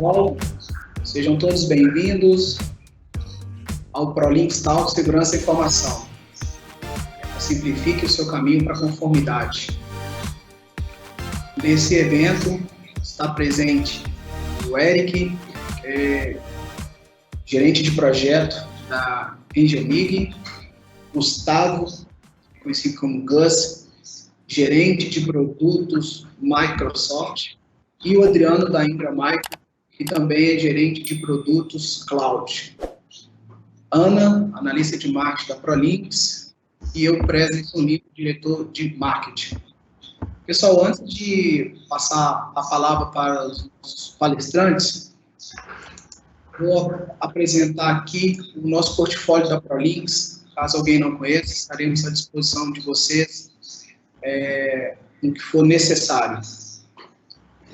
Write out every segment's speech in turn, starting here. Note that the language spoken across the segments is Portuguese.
pessoal, sejam todos bem-vindos ao ProLinks Talk Segurança e Informação. Simplifique o seu caminho para a conformidade. Nesse evento está presente o Eric, gerente de projeto da Engemig, Gustavo, conhecido como Gus, gerente de produtos Microsoft, e o Adriano da Ingra Micro, que também é gerente de produtos Cloud. Ana, analista de marketing da ProLinks, e eu, Presley Lima, diretor de marketing. Pessoal, antes de passar a palavra para os palestrantes, vou apresentar aqui o nosso portfólio da ProLinks. Caso alguém não conheça, estaremos à disposição de vocês no que for necessário.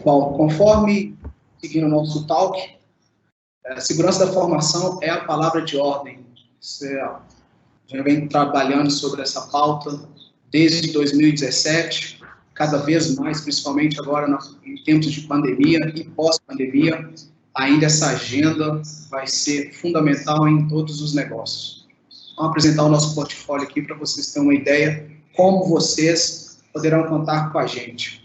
Bom, conforme seguindo o nosso talk, segurança da formação é a palavra de ordem. Já vem trabalhando sobre essa pauta desde 2017, cada vez mais, principalmente agora em tempos de pandemia e pós-pandemia, ainda essa agenda vai ser fundamental em todos os negócios. Vamos apresentar o nosso portfólio aqui para vocês terem uma ideia como vocês poderão contar com a gente.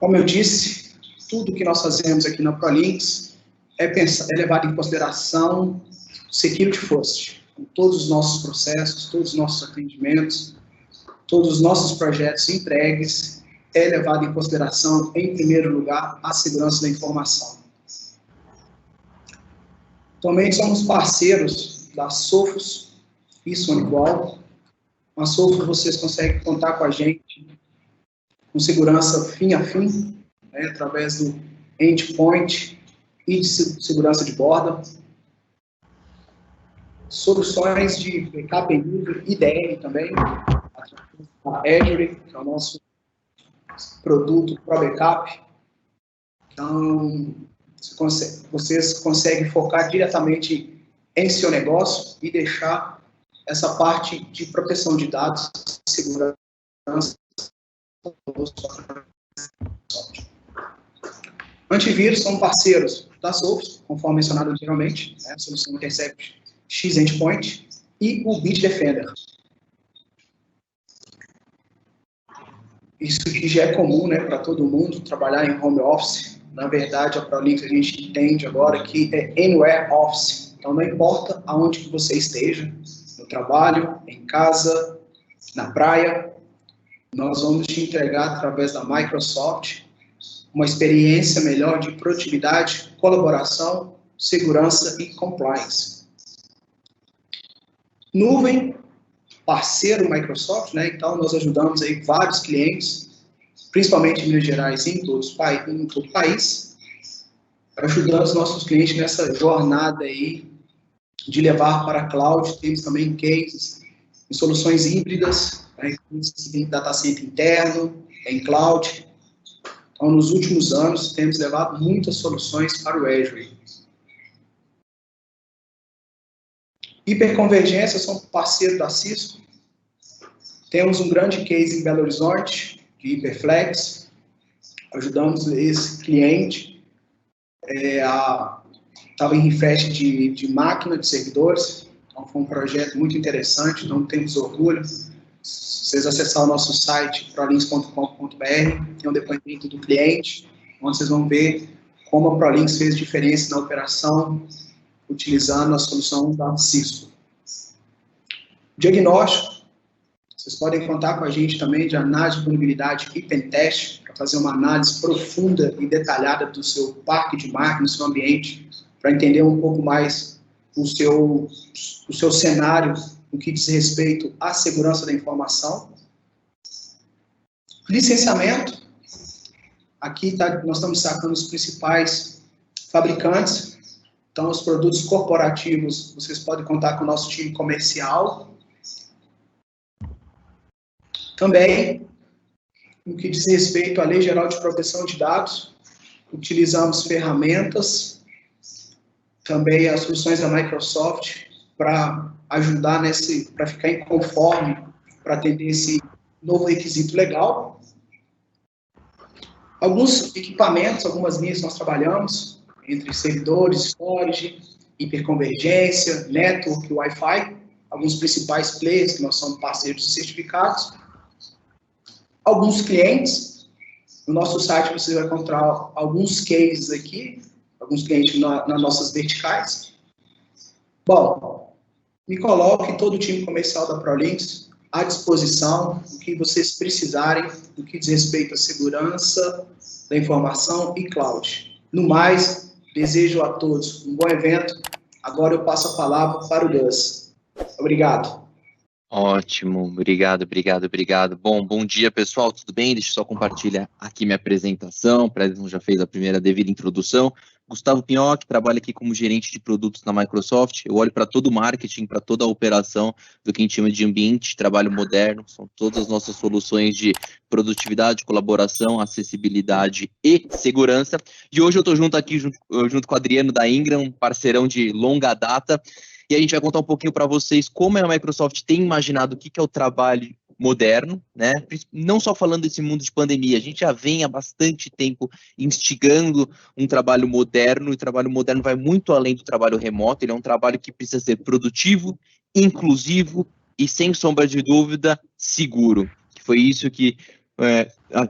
Como eu disse, tudo que nós fazemos aqui na ProLinks é levado em consideração Security First. Todos os nossos processos, todos os nossos atendimentos, todos os nossos projetos entregues é levado em consideração, em primeiro lugar, a segurança da informação. Também somos parceiros da Sophos e SonicWall. Na Sophos vocês conseguem contar com a gente com segurança fim a fim, através do endpoint e de segurança de borda. Soluções de backup em nuvem, IDR também, a Azure, que é o nosso produto ProBackup. Então, vocês conseguem focar diretamente em seu negócio e deixar essa parte de proteção de dados, segurança. Antivírus são parceiros da Sophos, conforme mencionado anteriormente, a solução Intercept X Endpoint e o Bitdefender. Isso que já é comum, para todo mundo trabalhar em home office. Na verdade, a ProLinks a gente entende agora que é anywhere office. Então, não importa aonde que você esteja, no trabalho, em casa, na praia, nós vamos te entregar, através da Microsoft, uma experiência melhor de produtividade, colaboração, segurança e compliance. Nuvem, parceiro Microsoft, então nós ajudamos aí vários clientes, principalmente em Minas Gerais e em todo o país, ajudando os nossos clientes nessa jornada aí de levar para a cloud. Temos também cases em soluções híbridas, em data center interno, em cloud. Então, nos últimos anos, temos levado muitas soluções para o Azure. Hiperconvergência, são parceiro da Cisco. Temos um grande case em Belo Horizonte, de Hiperflex. Ajudamos esse cliente estava em refresh de máquina, de servidores. Então, foi um projeto muito interessante, então temos orgulho. Se vocês acessarem o nosso site, prolinks.com.br, tem um depoimento do cliente, onde vocês vão ver como a ProLinks fez diferença na operação, utilizando a solução da Cisco. Diagnóstico, vocês podem contar com a gente também de análise de vulnerabilidade e pentest, para fazer uma análise profunda e detalhada do seu parque de máquinas, do seu ambiente, para entender um pouco mais o seu cenário no que diz respeito à segurança da informação. Licenciamento, aqui nós estamos sacando os principais fabricantes. Então, os produtos corporativos, vocês podem contar com o nosso time comercial. Também, no que diz respeito à Lei Geral de Proteção de Dados, utilizamos ferramentas, também as soluções da Microsoft, para ajudar para ficar em conforme, para atender esse novo requisito legal. Alguns equipamentos, algumas linhas que nós trabalhamos, entre servidores, storage, hiperconvergência, network, Wi-Fi, alguns principais players que nós somos parceiros certificados. Alguns clientes, no nosso site você vai encontrar alguns cases aqui, alguns clientes nas nossas verticais. Bom, me coloque todo o time comercial da ProLinks à disposição, o que vocês precisarem, no que diz respeito à segurança da informação e cloud. No mais, desejo a todos um bom evento. Agora eu passo a palavra para o Gus. Obrigado. Ótimo, obrigado. Bom dia, pessoal, tudo bem? Deixa eu só compartilhar aqui minha apresentação, para quem já fez a primeira devida introdução. Gustavo Pinhoque, trabalho aqui como gerente de produtos na Microsoft. Eu olho para todo o marketing, para toda a operação do que a gente chama de ambiente de trabalho moderno. São todas as nossas soluções de produtividade, colaboração, acessibilidade e segurança. E hoje eu estou junto com o Adriano da Ingram, um parceirão de longa data. E a gente vai contar um pouquinho para vocês como a Microsoft tem imaginado o que é o trabalho moderno, né? Não só falando desse mundo de pandemia, a gente já vem há bastante tempo instigando um trabalho moderno, e o trabalho moderno vai muito além do trabalho remoto, ele é um trabalho que precisa ser produtivo, inclusivo e, sem sombra de dúvida, seguro. Que foi isso que a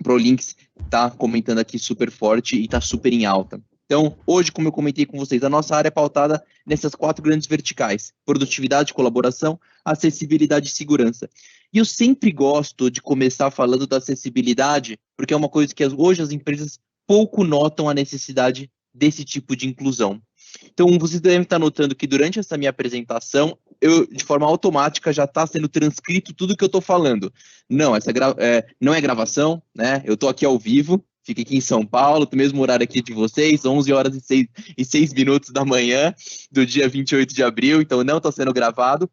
ProLinks está comentando aqui super forte e está super em alta. Então, hoje, como eu comentei com vocês, a nossa área é pautada nessas 4 grandes verticais: produtividade, colaboração, acessibilidade e segurança. E eu sempre gosto de começar falando da acessibilidade, porque é uma coisa que hoje as empresas pouco notam a necessidade desse tipo de inclusão. Então, vocês devem estar notando que durante essa minha apresentação, de forma automática, já está sendo transcrito tudo que eu estou falando. Não, não é gravação, né? Eu estou aqui ao vivo. Fico aqui em São Paulo, no mesmo horário aqui de vocês, 11 horas e 6 minutos da manhã do dia 28 de abril, então não está sendo gravado.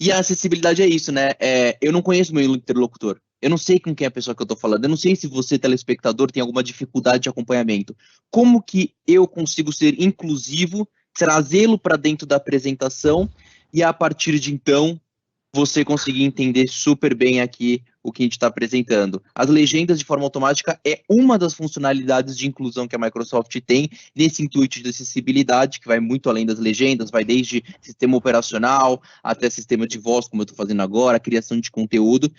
E a acessibilidade é isso, né? Eu não conheço meu interlocutor, eu não sei com quem é a pessoa que eu estou falando, eu não sei se você, telespectador, tem alguma dificuldade de acompanhamento. Como que eu consigo ser inclusivo, trazê-lo para dentro da apresentação e, a partir de então, você conseguir entender super bem aqui o que a gente está apresentando. As legendas de forma automática é uma das funcionalidades de inclusão que a Microsoft tem nesse intuito de acessibilidade, que vai muito além das legendas, vai desde sistema operacional até sistema de voz, como eu estou fazendo agora, criação de conteúdo.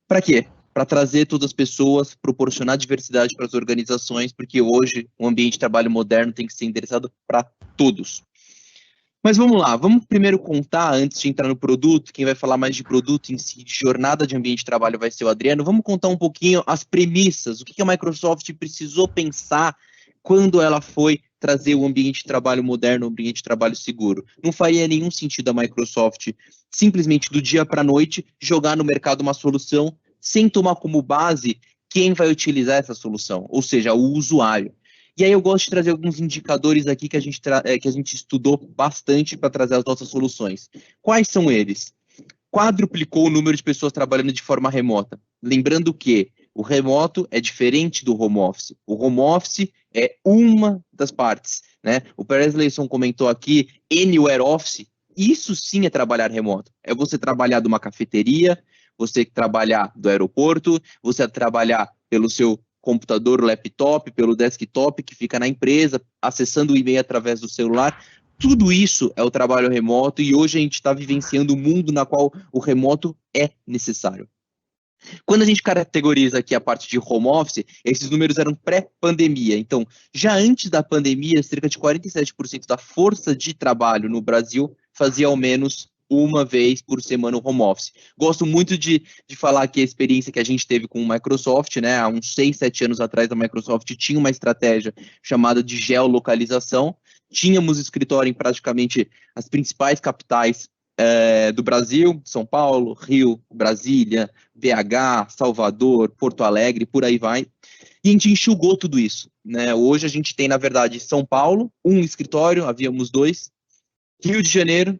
Para quê? Para trazer todas as pessoas, proporcionar diversidade para as organizações, porque hoje o ambiente de trabalho moderno tem que ser endereçado para todos. Mas vamos lá, vamos primeiro contar, antes de entrar no produto, quem vai falar mais de produto em si, de jornada de ambiente de trabalho vai ser o Adriano. Vamos contar um pouquinho as premissas, o que a Microsoft precisou pensar quando ela foi trazer o ambiente de trabalho moderno, o ambiente de trabalho seguro. Não faria nenhum sentido a Microsoft simplesmente do dia para a noite jogar no mercado uma solução sem tomar como base quem vai utilizar essa solução, ou seja, o usuário. E aí eu gosto de trazer alguns indicadores aqui que a gente estudou bastante para trazer as nossas soluções. Quais são eles? Quadruplicou o número de pessoas trabalhando de forma remota. Lembrando que o remoto é diferente do home office. O home office é uma das partes, né? O Perez Leison comentou aqui, Anywhere Office. Isso sim é trabalhar remoto. É você trabalhar de uma cafeteria, você trabalhar do aeroporto, você trabalhar pelo seu computador, laptop, pelo desktop que fica na empresa, acessando o e-mail através do celular. Tudo isso é o trabalho remoto e hoje a gente está vivenciando um mundo na qual o remoto é necessário. Quando a gente categoriza aqui a parte de home office, esses números eram pré-pandemia. Então, já antes da pandemia, cerca de 47% da força de trabalho no Brasil fazia ao menos uma vez por semana o home office. Gosto muito de falar que a experiência que a gente teve com o Microsoft, né, há uns 6, 7 anos atrás, a Microsoft tinha uma estratégia chamada de geolocalização. Tínhamos escritório em praticamente as principais capitais do Brasil, São Paulo, Rio, Brasília, BH, Salvador, Porto Alegre, por aí vai. E a gente enxugou tudo isso, né? Hoje a gente tem, na verdade, São Paulo, um escritório, havíamos 2, Rio de Janeiro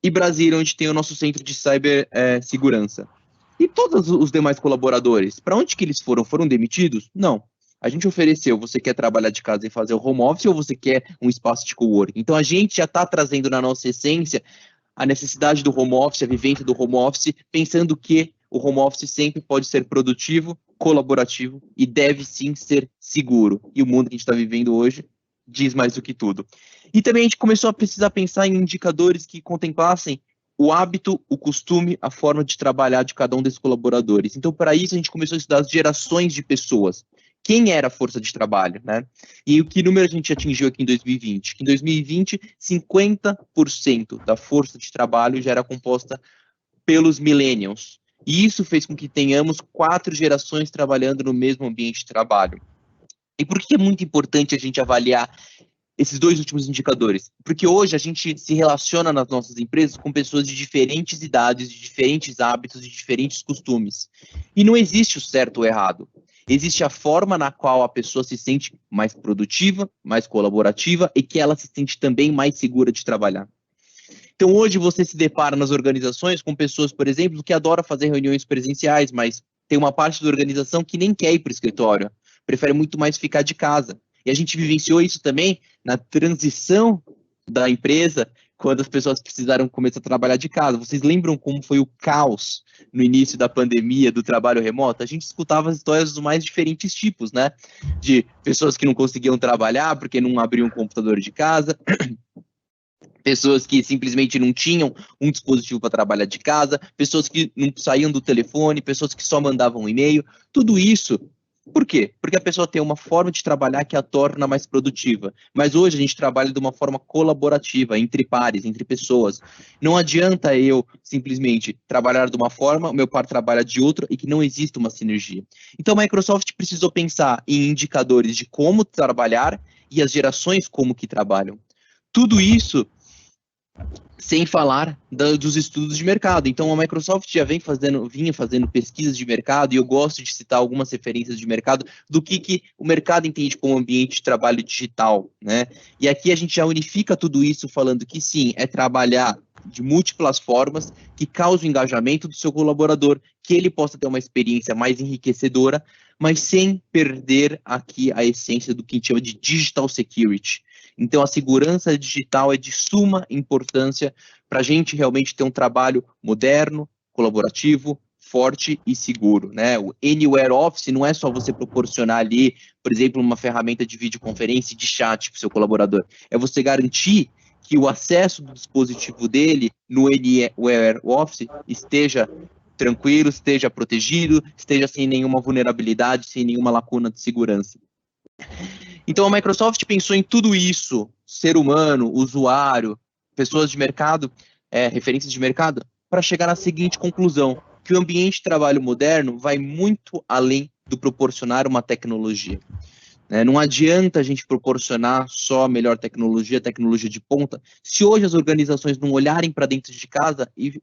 e Brasília, onde tem o nosso centro de cibersegurança. E todos os demais colaboradores, para onde que eles foram? Foram demitidos? Não. A gente ofereceu, você quer trabalhar de casa e fazer o home office ou você quer um espaço de coworking? Então a gente já está trazendo na nossa essência a necessidade do home office, a vivência do home office, pensando que o home office sempre pode ser produtivo, colaborativo e deve sim ser seguro. E o mundo que a gente está vivendo hoje diz mais do que tudo. E também a gente começou a precisar pensar em indicadores que contemplassem o hábito, o costume, a forma de trabalhar de cada um desses colaboradores. Então, para isso, a gente começou a estudar as gerações de pessoas. Quem era a força de trabalho, né? E o que número a gente atingiu aqui em 2020? Que em 2020, 50% da força de trabalho já era composta pelos millennials. E isso fez com que tenhamos 4 gerações trabalhando no mesmo ambiente de trabalho. E por que é muito importante a gente avaliar esses 2 últimos indicadores? Porque hoje a gente se relaciona nas nossas empresas com pessoas de diferentes idades, de diferentes hábitos, de diferentes costumes. E não existe o certo ou errado. Existe a forma na qual a pessoa se sente mais produtiva, mais colaborativa e que ela se sente também mais segura de trabalhar. Então, hoje você se depara nas organizações com pessoas, por exemplo, que adoram fazer reuniões presenciais, mas tem uma parte da organização que nem quer ir para o escritório, prefere muito mais ficar de casa. E a gente vivenciou isso também na transição da empresa, quando as pessoas precisaram começar a trabalhar de casa. Vocês lembram como foi o caos no início da pandemia, do trabalho remoto? A gente escutava as histórias dos mais diferentes tipos, né? De pessoas que não conseguiam trabalhar porque não abriam um computador de casa, pessoas que simplesmente não tinham um dispositivo para trabalhar de casa, pessoas que não saíam do telefone, pessoas que só mandavam um e-mail. Tudo isso, por quê? Porque a pessoa tem uma forma de trabalhar que a torna mais produtiva. Mas hoje a gente trabalha de uma forma colaborativa, entre pares, entre pessoas. Não adianta eu simplesmente trabalhar de uma forma, o meu par trabalha de outra e que não exista uma sinergia. Então a Microsoft precisou pensar em indicadores de como trabalhar e as gerações como que trabalham. Tudo isso sem falar dos estudos de mercado. Então, a Microsoft já vinha fazendo pesquisas de mercado, e eu gosto de citar algumas referências de mercado, do que o mercado entende como ambiente de trabalho digital, né? E aqui a gente já unifica tudo isso falando que sim, é trabalhar de múltiplas formas que cause o engajamento do seu colaborador, que ele possa ter uma experiência mais enriquecedora, mas sem perder aqui a essência do que a gente chama de digital security. Então, a segurança digital é de suma importância para a gente realmente ter um trabalho moderno, colaborativo, forte e seguro, né? O Anywhere Office não é só você proporcionar ali, por exemplo, uma ferramenta de videoconferência e de chat para o seu colaborador. É você garantir que o acesso do dispositivo dele no Anywhere Office esteja tranquilo, esteja protegido, esteja sem nenhuma vulnerabilidade, sem nenhuma lacuna de segurança. Então, a Microsoft pensou em tudo isso, ser humano, usuário, pessoas de mercado, referências de mercado, para chegar na seguinte conclusão, que o ambiente de trabalho moderno vai muito além do proporcionar uma tecnologia. Não adianta a gente proporcionar só a melhor tecnologia de ponta, se hoje as organizações não olharem para dentro de casa e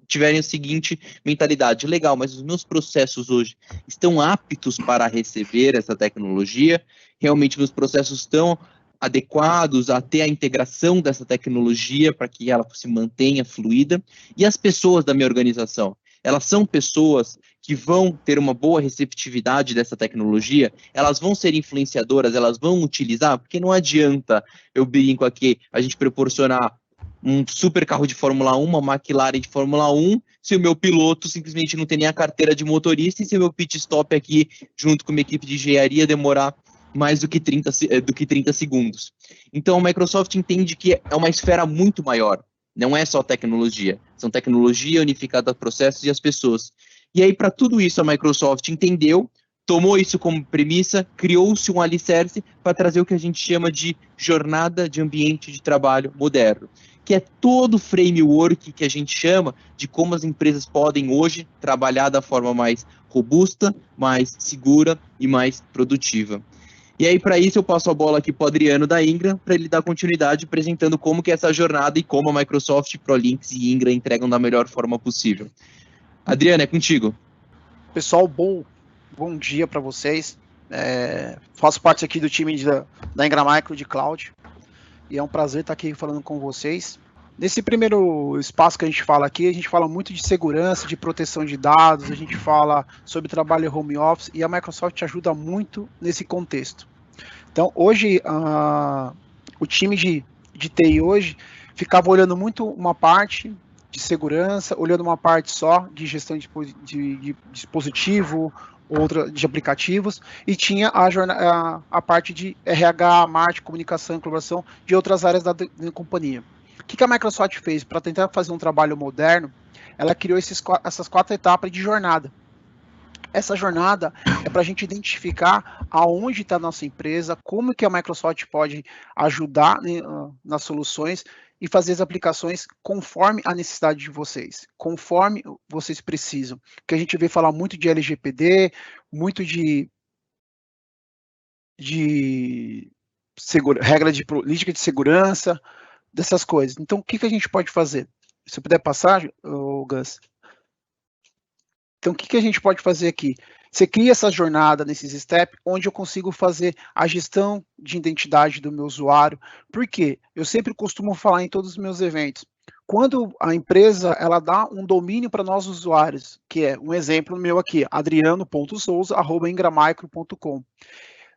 tiverem a seguinte mentalidade: legal, mas os meus processos hoje estão aptos para receber essa tecnologia? Realmente meus processos estão adequados a ter a integração dessa tecnologia para que ela se mantenha fluida? E as pessoas da minha organização, elas são pessoas que vão ter uma boa receptividade dessa tecnologia? Elas vão ser influenciadoras? Elas vão utilizar? Porque não adianta, eu brinco aqui, a gente proporcionar um super carro de Fórmula 1, uma McLaren de Fórmula 1, se o meu piloto simplesmente não tem nem a carteira de motorista e se o meu pit stop aqui, junto com uma equipe de engenharia, demorar mais do que 30 segundos. Então, a Microsoft entende que é uma esfera muito maior. Não é só tecnologia. São tecnologia unificada a processos e as pessoas. E aí, para tudo isso, a Microsoft entendeu, tomou isso como premissa, criou-se um alicerce para trazer o que a gente chama de jornada de ambiente de trabalho moderno, que é todo o framework que a gente chama de como as empresas podem hoje trabalhar da forma mais robusta, mais segura e mais produtiva. E aí, para isso, eu passo a bola aqui para o Adriano da Ingram, para ele dar continuidade, apresentando como que é essa jornada e como a Microsoft, ProLinx e Ingram entregam da melhor forma possível. Adriano, é contigo. Pessoal, bom dia para vocês. Faço parte aqui do time da Ingram Micro de Cloud e é um prazer estar aqui falando com vocês. Nesse primeiro espaço que a gente fala aqui, a gente fala muito de segurança, de proteção de dados, a gente fala sobre trabalho home office e a Microsoft ajuda muito nesse contexto. Então, hoje, o time de TI hoje ficava olhando muito uma parte de segurança, olhando uma parte só de gestão de dispositivo, outra de aplicativos, e tinha a parte de RH, marketing, comunicação, colaboração de outras áreas da companhia. O que a Microsoft fez para tentar fazer um trabalho moderno? Ela criou essas 4 etapas de jornada. Essa jornada é para a gente identificar aonde está a nossa empresa, como que a Microsoft pode ajudar nas soluções e fazer as aplicações conforme a necessidade de vocês, conforme vocês precisam. Que a gente vê falar muito de LGPD, muito de regra de política de segurança, dessas coisas. Então, o que a gente pode fazer? Se eu puder passar, Gus. Então, o que a gente pode fazer aqui? Você cria essa jornada nesses steps, onde eu consigo fazer a gestão de identidade do meu usuário. Por quê? Eu sempre costumo falar em todos os meus eventos. Quando a empresa ela dá um domínio para nós usuários, que é um exemplo meu aqui, adriano.souza@ingramicro.com.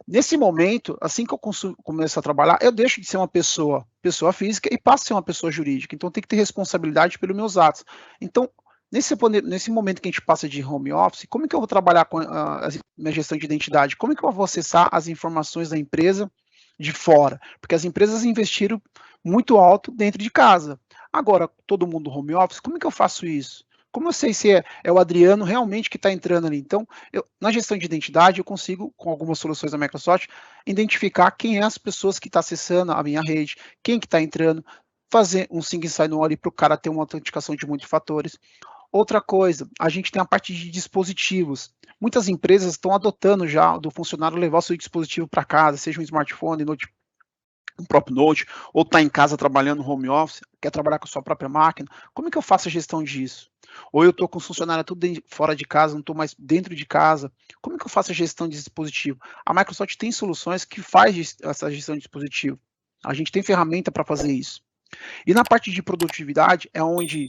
Nesse momento, assim que eu começo a trabalhar, eu deixo de ser uma pessoa física e passo a ser uma pessoa jurídica. Então, tem que ter responsabilidade pelos meus atos. Então, nesse momento que a gente passa de home office, como que eu vou trabalhar com a minha gestão de identidade? Como que eu vou acessar as informações da empresa de fora? Porque as empresas investiram muito alto dentro de casa. Agora, todo mundo home office, como que eu faço isso? Como eu sei se é o Adriano realmente que está entrando ali? Então, na gestão de identidade, eu consigo, com algumas soluções da Microsoft, identificar quem é as pessoas que estão acessando a minha rede, quem que está entrando, fazer um sync sign-on ali para o cara ter uma autenticação de muitos fatores. Outra coisa, a gente tem a parte de dispositivos. Muitas empresas estão adotando já do funcionário levar o seu dispositivo para casa, seja um smartphone, um próprio note, ou está em casa trabalhando no home office, quer trabalhar com a sua própria máquina. Como é que eu faço a gestão disso? Ou eu estou com o funcionário tudo fora de casa, não estou mais dentro de casa. Como é que eu faço a gestão de dispositivo? A Microsoft tem soluções que faz essa gestão de dispositivo. A gente tem ferramenta para fazer isso. E na parte de produtividade é onde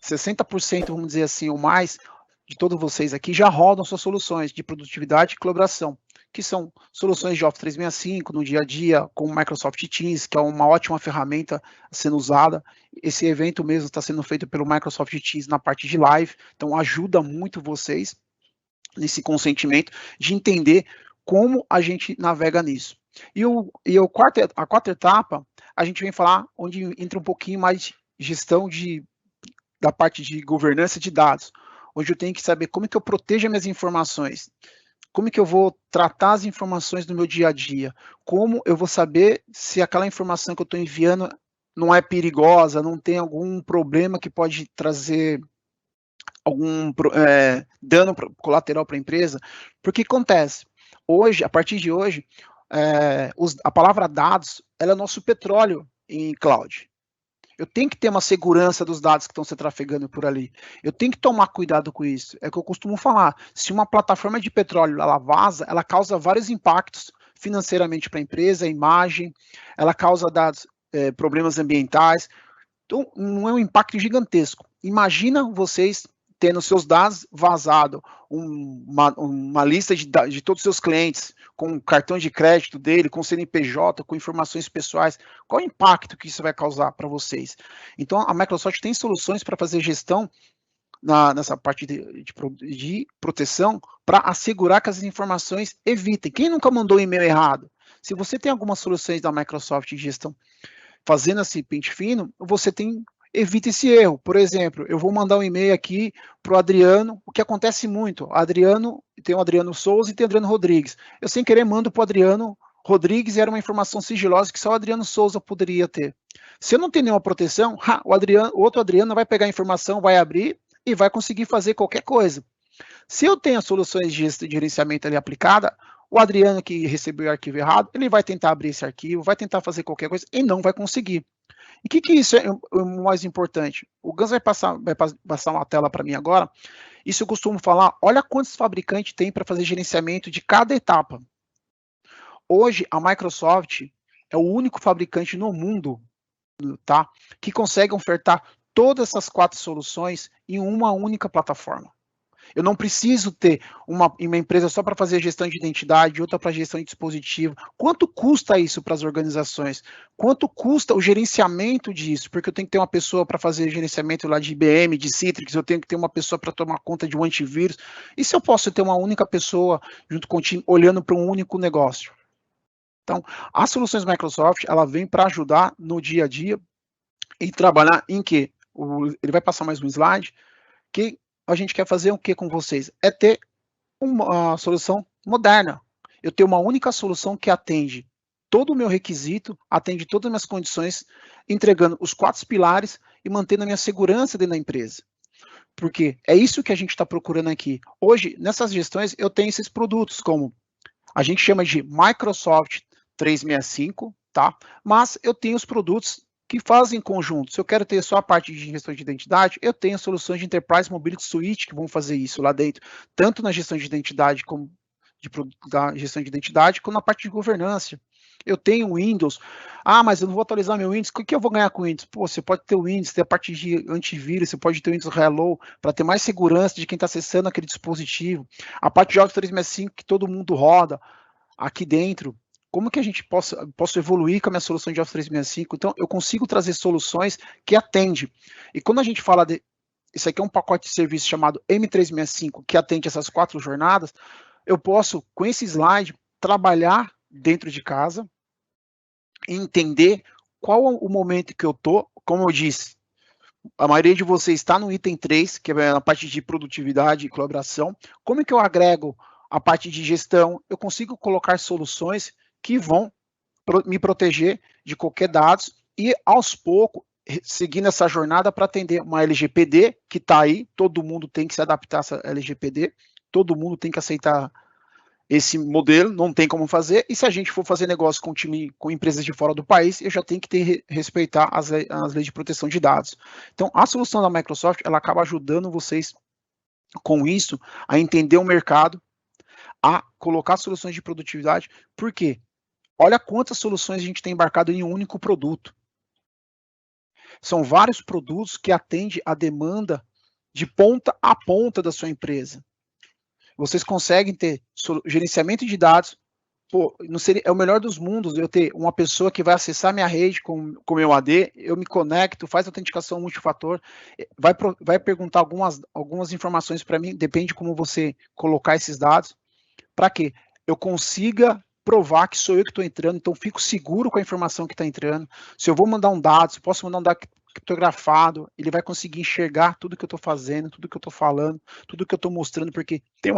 60%, vamos dizer assim, ou mais, de todos vocês aqui já rodam suas soluções de produtividade e colaboração, que são soluções de Office 365 no dia a dia, com o Microsoft Teams, que é uma ótima ferramenta sendo usada. Esse evento mesmo está sendo feito pelo Microsoft Teams na parte de live, então ajuda muito vocês nesse consentimento de entender como a gente navega nisso. E a quarta etapa, a gente vem falar onde entra um pouquinho mais gestão da parte de governança de dados, onde eu tenho que saber como que eu protejo as minhas informações, como que eu vou tratar as informações do meu dia a dia, como eu vou saber se aquela informação que eu estou enviando não é perigosa, não tem algum problema que pode trazer algum dano colateral para a empresa. Porque acontece, hoje, a partir de hoje, a palavra dados, ela é nosso petróleo em cloud. Eu tenho que ter uma segurança dos dados que estão se trafegando por ali. Eu tenho que tomar cuidado com isso. É o que eu costumo falar. Se uma plataforma de petróleo ela vaza, ela causa vários impactos financeiramente para a empresa, a imagem, ela causa problemas ambientais. Então, não é um impacto gigantesco. Imagina vocês tendo seus dados vazados, uma lista de todos os seus clientes, com cartão de crédito dele, com CNPJ, com informações pessoais. Qual o impacto que isso vai causar para vocês? Então, a Microsoft tem soluções para fazer gestão nessa parte de proteção para assegurar que as informações evitem. Quem nunca mandou um e-mail errado? Se você tem algumas soluções da Microsoft de gestão fazendo esse pente fino, você evita esse erro. Por exemplo, eu vou mandar um e-mail aqui para o Adriano, o que acontece muito, tem o Adriano Souza e tem o Adriano Rodrigues. Eu, sem querer, mando para o Adriano Rodrigues e era uma informação sigilosa que só o Adriano Souza poderia ter. Se eu não tenho nenhuma proteção, o outro Adriano vai pegar a informação, vai abrir e vai conseguir fazer qualquer coisa. Se eu tenho as soluções de gerenciamento ali aplicada, o Adriano que recebeu o arquivo errado, ele vai tentar abrir esse arquivo, vai tentar fazer qualquer coisa e não vai conseguir. E o que isso é o mais importante? O Gus vai passar uma tela para mim agora. Isso eu costumo falar, olha quantos fabricantes tem para fazer gerenciamento de cada etapa. Hoje, a Microsoft é o único fabricante no mundo, tá, que consegue ofertar todas essas 4 soluções em uma única plataforma. Eu não preciso ter uma empresa só para fazer gestão de identidade, outra para gestão de dispositivo. Quanto custa isso para as organizações? Quanto custa o gerenciamento disso? Porque eu tenho que ter uma pessoa para fazer gerenciamento lá de IBM, de Citrix, eu tenho que ter uma pessoa para tomar conta de um antivírus. E se eu posso ter uma única pessoa junto com o time, olhando para um único negócio? Então, as soluções Microsoft, ela vem para ajudar no dia a dia e trabalhar em quê? Ele vai passar mais um slide, que a gente quer fazer o que com vocês? É ter uma solução moderna. Eu tenho uma única solução que atende todo o meu requisito, atende todas as minhas condições, entregando os 4 pilares e mantendo a minha segurança dentro da empresa. Porque é isso que a gente está procurando aqui. Hoje, nessas gestões, eu tenho esses produtos, como a gente chama de Microsoft 365, tá? Mas eu tenho os produtos que fazem conjunto. Se eu quero ter só a parte de gestão de identidade, eu tenho soluções de Enterprise Mobility Suite que vão fazer isso lá dentro, tanto na gestão de identidade como da gestão de identidade, como na parte de governança. Eu tenho Windows. Ah, mas eu não vou atualizar meu Windows. O que eu vou ganhar com o Windows? Pô, você pode ter o Windows, ter a parte de antivírus, você pode ter o Windows Hello, para ter mais segurança de quem está acessando aquele dispositivo. A parte de Office 365 que todo mundo roda aqui dentro. Como que a gente posso evoluir com a minha solução de Office 365? Então, eu consigo trazer soluções que atendem. E quando a gente fala isso aqui é um pacote de serviço chamado M365, que atende essas 4 jornadas, eu posso, com esse slide, trabalhar dentro de casa, entender qual o momento que eu estou, como eu disse, a maioria de vocês está no item 3, que é a parte de produtividade e colaboração. Como é que eu agrego a parte de gestão? Eu consigo colocar soluções que vão me proteger de qualquer dados e, aos poucos, seguindo essa jornada para atender uma LGPD que está aí, todo mundo tem que se adaptar a essa LGPD, todo mundo tem que aceitar esse modelo, não tem como fazer, e se a gente for fazer negócio com empresas de fora do país, eu já tenho que respeitar as leis de proteção de dados. Então, a solução da Microsoft, ela acaba ajudando vocês com isso, a entender o mercado, a colocar soluções de produtividade, por quê? Olha quantas soluções a gente tem embarcado em um único produto. São vários produtos que atendem a demanda de ponta a ponta da sua empresa. Vocês conseguem ter gerenciamento de dados. Pô, não seria, é o melhor dos mundos eu ter uma pessoa que vai acessar minha rede com o meu AD, eu me conecto, faz autenticação multifator, vai perguntar algumas informações para mim, depende de como você colocar esses dados, para que eu consiga provar que sou eu que estou entrando, então fico seguro com a informação que está entrando. Se eu vou mandar um dado, se eu posso mandar um dado criptografado, ele vai conseguir enxergar tudo que eu estou fazendo, tudo que eu estou falando, tudo que eu estou mostrando, porque tem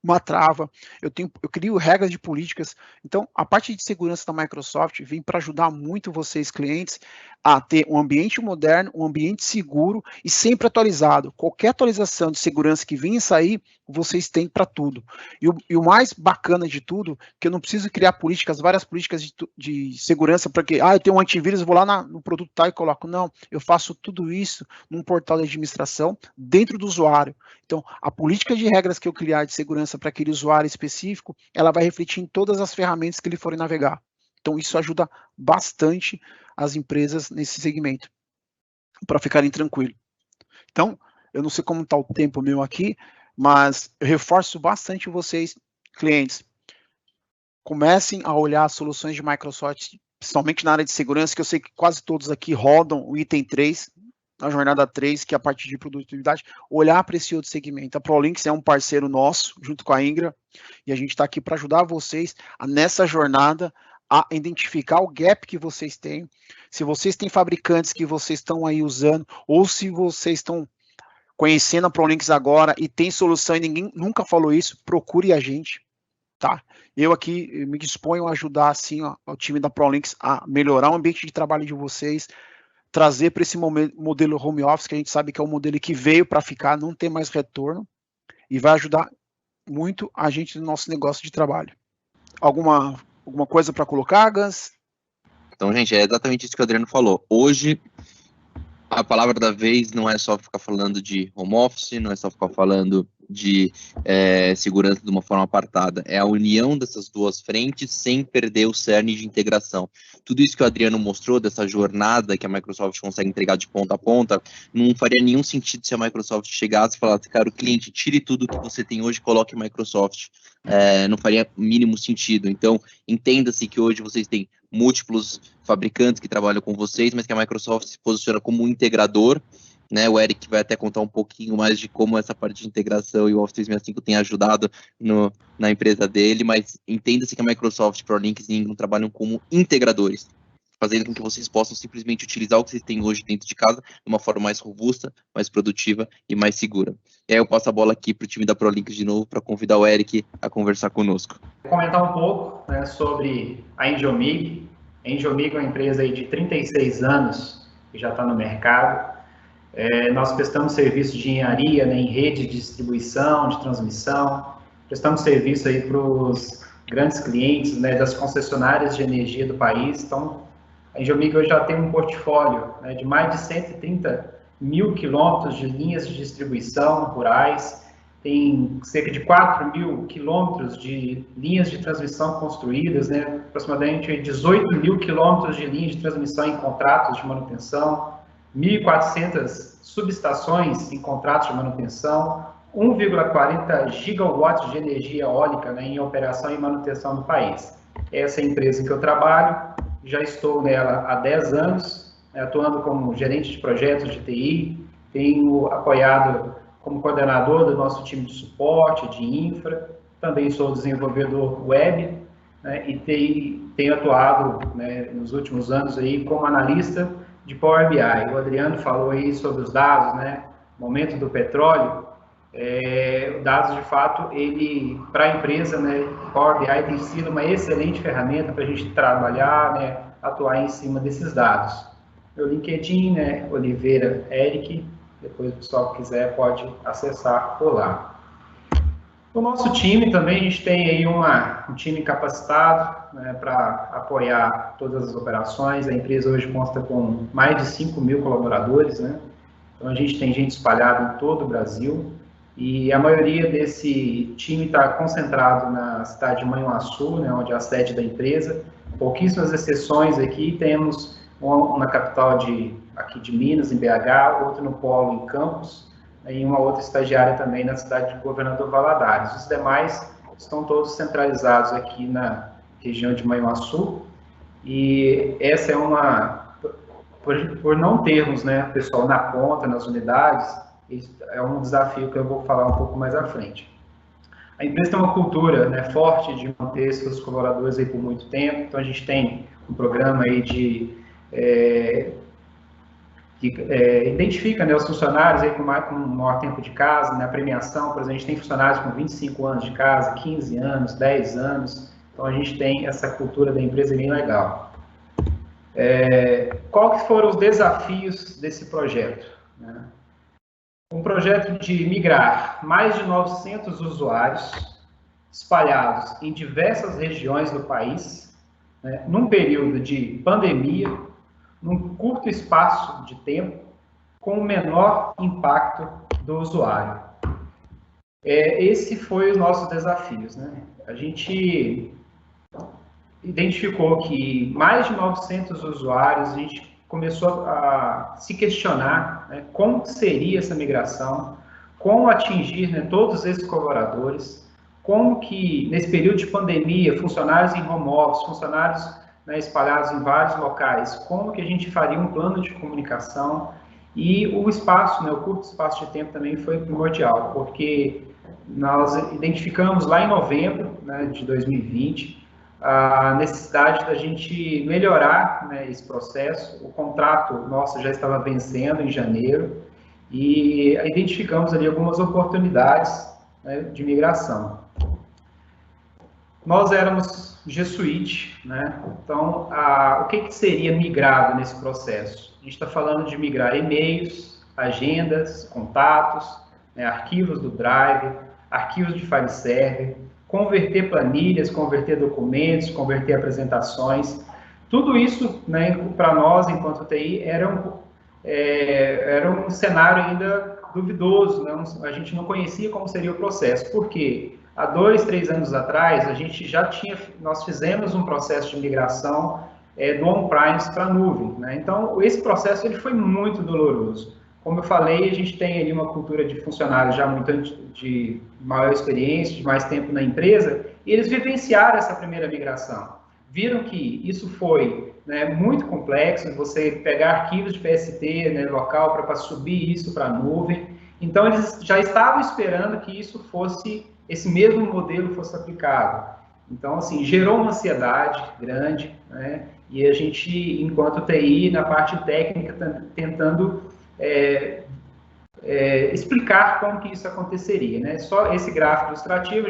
uma trava, eu crio regras de políticas. Então, a parte de segurança da Microsoft vem para ajudar muito vocês, clientes, a ter um ambiente moderno, um ambiente seguro e sempre atualizado. Qualquer atualização de segurança que venha sair, vocês têm para tudo. E o mais bacana de tudo, que eu não preciso criar várias políticas de segurança, para que, eu tenho um antivírus, vou lá no produto tal e coloco. Não, eu faço tudo isso num portal de administração, dentro do usuário. Então, a política de regras que eu criar de segurança para aquele usuário específico, ela vai refletir em todas as ferramentas que ele for navegar. Então, isso ajuda bastante as empresas nesse segmento, para ficarem tranquilos. Então, eu não sei como está o tempo meu aqui, mas eu reforço bastante vocês, clientes, comecem a olhar as soluções de Microsoft, principalmente na área de segurança, que eu sei que quase todos aqui rodam o item 3, na jornada 3, que é a parte de produtividade, olhar para esse outro segmento. A ProLinks é um parceiro nosso, junto com a Ingra, e a gente está aqui para ajudar vocês nessa jornada a identificar o gap que vocês têm. Se vocês têm fabricantes que vocês estão aí usando, ou se vocês estão conhecendo a ProLinks agora e tem solução e ninguém nunca falou isso, procure a gente, tá? Eu aqui me disponho a ajudar, assim, o time da ProLinks a melhorar o ambiente de trabalho de vocês, trazer para esse modelo home office, que a gente sabe que é um modelo que veio para ficar, não tem mais retorno, e vai ajudar muito a gente no nosso negócio de trabalho. Alguma coisa para colocar, Gans? Então, gente, é exatamente isso que o Adriano falou. Hoje, a palavra da vez não é só ficar falando de home office, não é só ficar falando de segurança de uma forma apartada. É a união dessas duas frentes sem perder o cerne de integração. Tudo isso que o Adriano mostrou, dessa jornada que a Microsoft consegue entregar de ponta a ponta, não faria nenhum sentido se a Microsoft chegasse e falasse, cara, o cliente, tire tudo que você tem hoje e coloque Microsoft. Não faria mínimo sentido. Então, entenda-se que hoje vocês têm múltiplos fabricantes que trabalham com vocês, mas que a Microsoft se posiciona como um integrador, né? O Eric vai até contar um pouquinho mais de como essa parte de integração e o Office 365 tem ajudado na empresa dele, mas entenda-se que a Microsoft, ProLinks e Ingram trabalham como integradores, fazendo com que vocês possam simplesmente utilizar o que vocês têm hoje dentro de casa de uma forma mais robusta, mais produtiva e mais segura. E aí eu passo a bola aqui para o time da ProLinks de novo para convidar o Eric a conversar conosco. Vou comentar um pouco, né, sobre a Engeomig. A Engeomig é uma empresa aí de 36 anos que já está no mercado. Nós prestamos serviço de engenharia, né, em rede de distribuição, de transmissão, prestamos serviço aí para os grandes clientes, né, das concessionárias de energia do país. Então, a Engeomig hoje já tem um portfólio, né, de mais de 130 mil quilômetros de linhas de distribuição rurais, tem cerca de 4 mil quilômetros de linhas de transmissão construídas, né, aproximadamente 18 mil quilômetros de linhas de transmissão em contratos de manutenção, 1.400 subestações em contratos de manutenção, 1,40 gigawatts de energia eólica, né, em operação e manutenção no país. Essa é a empresa que eu trabalho, já estou nela há 10 anos, atuando como gerente de projetos de TI, tenho apoiado como coordenador do nosso time de suporte, de infra, também sou desenvolvedor web, né, e tenho atuado, né, nos últimos anos aí como analista de Power BI. O Adriano falou aí sobre os dados, né, momento do petróleo, dados de fato, ele, para a empresa, né, Power BI tem sido uma excelente ferramenta para a gente trabalhar, né, atuar em cima desses dados. Meu LinkedIn, né, Oliveira Eric, depois o pessoal que quiser pode acessar por lá. O nosso time também, a gente tem aí um time capacitado, né, para apoiar todas as operações. A empresa hoje consta com mais de 5 mil colaboradores, né? Então a gente tem gente espalhada em todo o Brasil e a maioria desse time está concentrado na cidade de Manhuaçu, né, onde é a sede da empresa. Pouquíssimas exceções aqui, temos um na capital aqui de Minas, em BH, outro no Polo, em Campos, e uma outra estagiária também na cidade de Governador Valadares. Os demais estão todos centralizados aqui na região de Manhuaçu, e essa é por não termos, né, pessoal na ponta, nas unidades, é um desafio que eu vou falar um pouco mais à frente. A empresa tem uma cultura, né, forte de manter seus colaboradores aí por muito tempo, então a gente tem um programa aí identifica, né, os funcionários aí com maior tempo de casa, né, a premiação, por exemplo, a gente tem funcionários com 25 anos de casa, 15 anos, 10 anos, então a gente tem essa cultura da empresa bem legal. Qual que foram os desafios desse projeto, né? Um projeto de migrar mais de 900 usuários espalhados em diversas regiões do país, né, num período de pandemia, num curto espaço de tempo, com o menor impacto do usuário. Esse foi os nossos desafios, né? A gente identificou que mais de 900 usuários, a gente começou a se questionar, né, como seria essa migração, como atingir, né, todos esses colaboradores, como que, nesse período de pandemia, funcionários em home office, funcionários, né, espalhados em vários locais, como que a gente faria um plano de comunicação, e o espaço, né, o curto espaço de tempo também foi primordial, porque nós identificamos lá em novembro, né, de 2020, a necessidade da gente melhorar, né, esse processo. O contrato nosso já estava vencendo em janeiro e identificamos ali algumas oportunidades, né, de migração. Nós éramos G Suite, né? Então, o que seria migrado nesse processo? A gente está falando de migrar e-mails, agendas, contatos, né, arquivos do Drive, arquivos de file server, converter planilhas, converter documentos, converter apresentações. Tudo isso, né, para nós, enquanto TI, era um cenário ainda duvidoso, né? A gente não conhecia como seria o processo. Por quê? Há 2, 3 anos atrás, nós fizemos um processo de migração do on-premise para a nuvem, né? Então, esse processo ele foi muito doloroso. Como eu falei, a gente tem ali uma cultura de funcionários já muito de maior experiência, de mais tempo na empresa, e eles vivenciaram essa primeira migração. Viram que isso foi, né, muito complexo, você pegar arquivos de PST, né, local para subir isso para a nuvem. Então, eles já estavam esperando que esse mesmo modelo fosse aplicado. Então, assim, gerou uma ansiedade grande, né, e a gente, enquanto TI, na parte técnica, tentando explicar como que isso aconteceria, né? Só esse gráfico ilustrativo,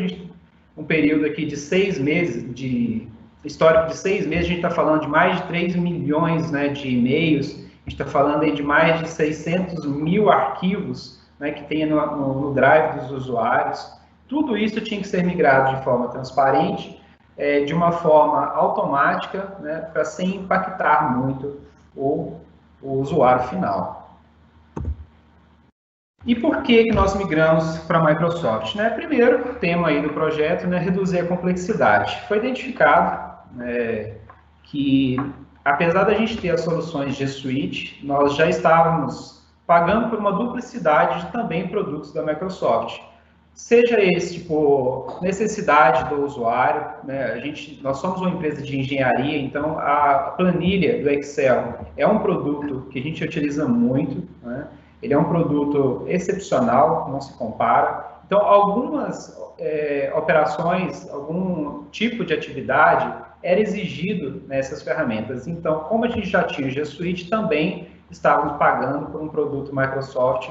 um período aqui de 6 meses, histórico de 6 meses, a gente está falando de mais de 3 milhões, né, de e-mails, a gente está falando aí de mais de 600 mil arquivos, né, que tem no Drive dos usuários. Tudo isso tinha que ser migrado de forma transparente, de uma forma automática, né, para sem impactar muito o usuário final. E por que nós migramos para a Microsoft? Né? Primeiro, o tema aí do projeto, né, reduzir a complexidade. Foi identificado que, apesar da gente ter as soluções G Suite, nós já estávamos pagando por uma duplicidade de também produtos da Microsoft. Seja esse por necessidade do usuário, né? Nós somos uma empresa de engenharia, então a planilha do Excel é um produto que a gente utiliza muito, né? Ele é um produto excepcional, não se compara. Então, algumas operações, algum tipo de atividade era exigido nessas ferramentas. Então, como a gente já tinha o G Suite, também estávamos pagando por um produto Microsoft,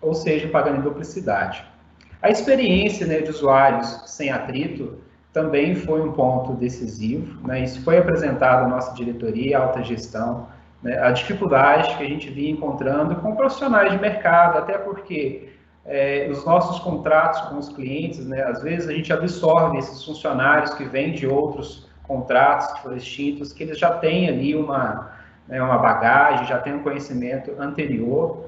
ou seja, pagando em duplicidade. A experiência, né, de usuários sem atrito também foi um ponto decisivo, né? Isso foi apresentado à nossa diretoria, à alta gestão, né, a dificuldade que a gente vinha encontrando com profissionais de mercado, até porque os nossos contratos com os clientes, né, às vezes a gente absorve esses funcionários que vêm de outros contratos que foram extintos, que eles já têm ali uma bagagem, já têm um conhecimento anterior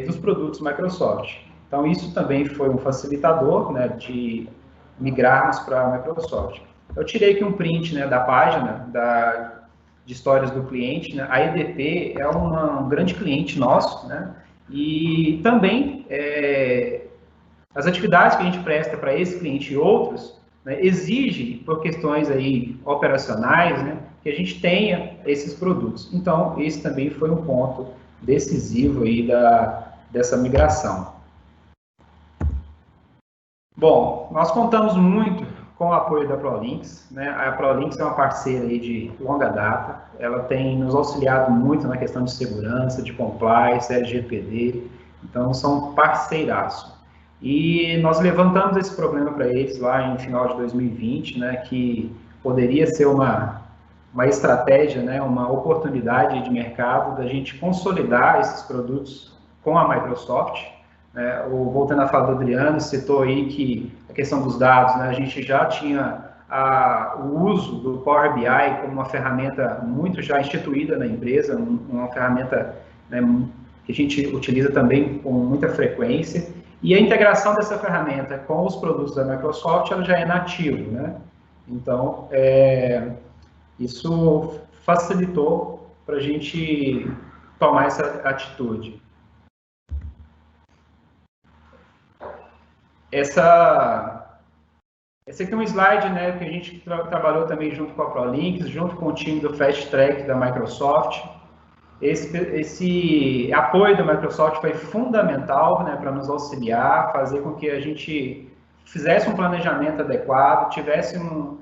dos produtos Microsoft. Então, isso também foi um facilitador, né, de migrarmos para a Microsoft. Eu tirei aqui um print, né, da página de histórias do cliente, né? A EDP é um grande cliente nosso, né? E também as atividades que a gente presta para esse cliente e outros, né, exige, por questões aí operacionais, né, que a gente tenha esses produtos. Então, esse também foi um ponto decisivo aí dessa migração. Bom, nós contamos muito com o apoio da ProLinx, né? A ProLinx é uma parceira aí de longa data, ela tem nos auxiliado muito na questão de segurança, de compliance, LGPD, então são parceiraço. E nós levantamos esse problema para eles lá em final de 2020, né, que poderia ser uma estratégia, né, uma oportunidade de mercado da gente consolidar esses produtos com a Microsoft. Voltando à fala do Adriano, citou aí que a questão dos dados, né, a gente já tinha o uso do Power BI como uma ferramenta muito já instituída na empresa, uma ferramenta, né, que a gente utiliza também com muita frequência, e a integração dessa ferramenta com os produtos da Microsoft, ela já é nativo, né? Então, isso facilitou para a gente tomar essa atitude. Esse aqui é um slide, né, que a gente trabalhou também junto com a ProLinx, junto com o time do Fast Track da Microsoft. Esse apoio da Microsoft foi fundamental, né, para nos auxiliar, fazer com que a gente fizesse um planejamento adequado, tivéssemos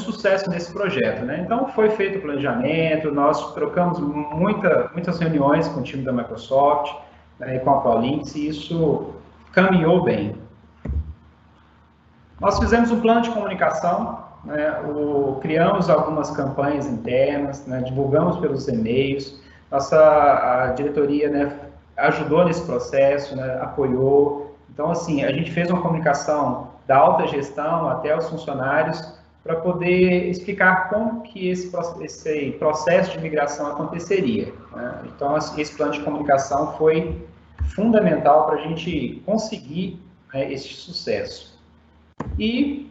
sucesso nesse projeto, né? Então, foi feito o planejamento, nós trocamos muitas reuniões com o time da Microsoft, né, com a ProLinx, e isso caminhou bem. Nós fizemos um plano de comunicação, né, criamos algumas campanhas internas, né, divulgamos pelos e-mails, a diretoria, né, ajudou nesse processo, né, apoiou. Então, assim, a gente fez uma comunicação da alta gestão até os funcionários para poder explicar como que esse processo de migração aconteceria, né? Então, esse plano de comunicação foi fundamental para a gente conseguir, né, esse sucesso. E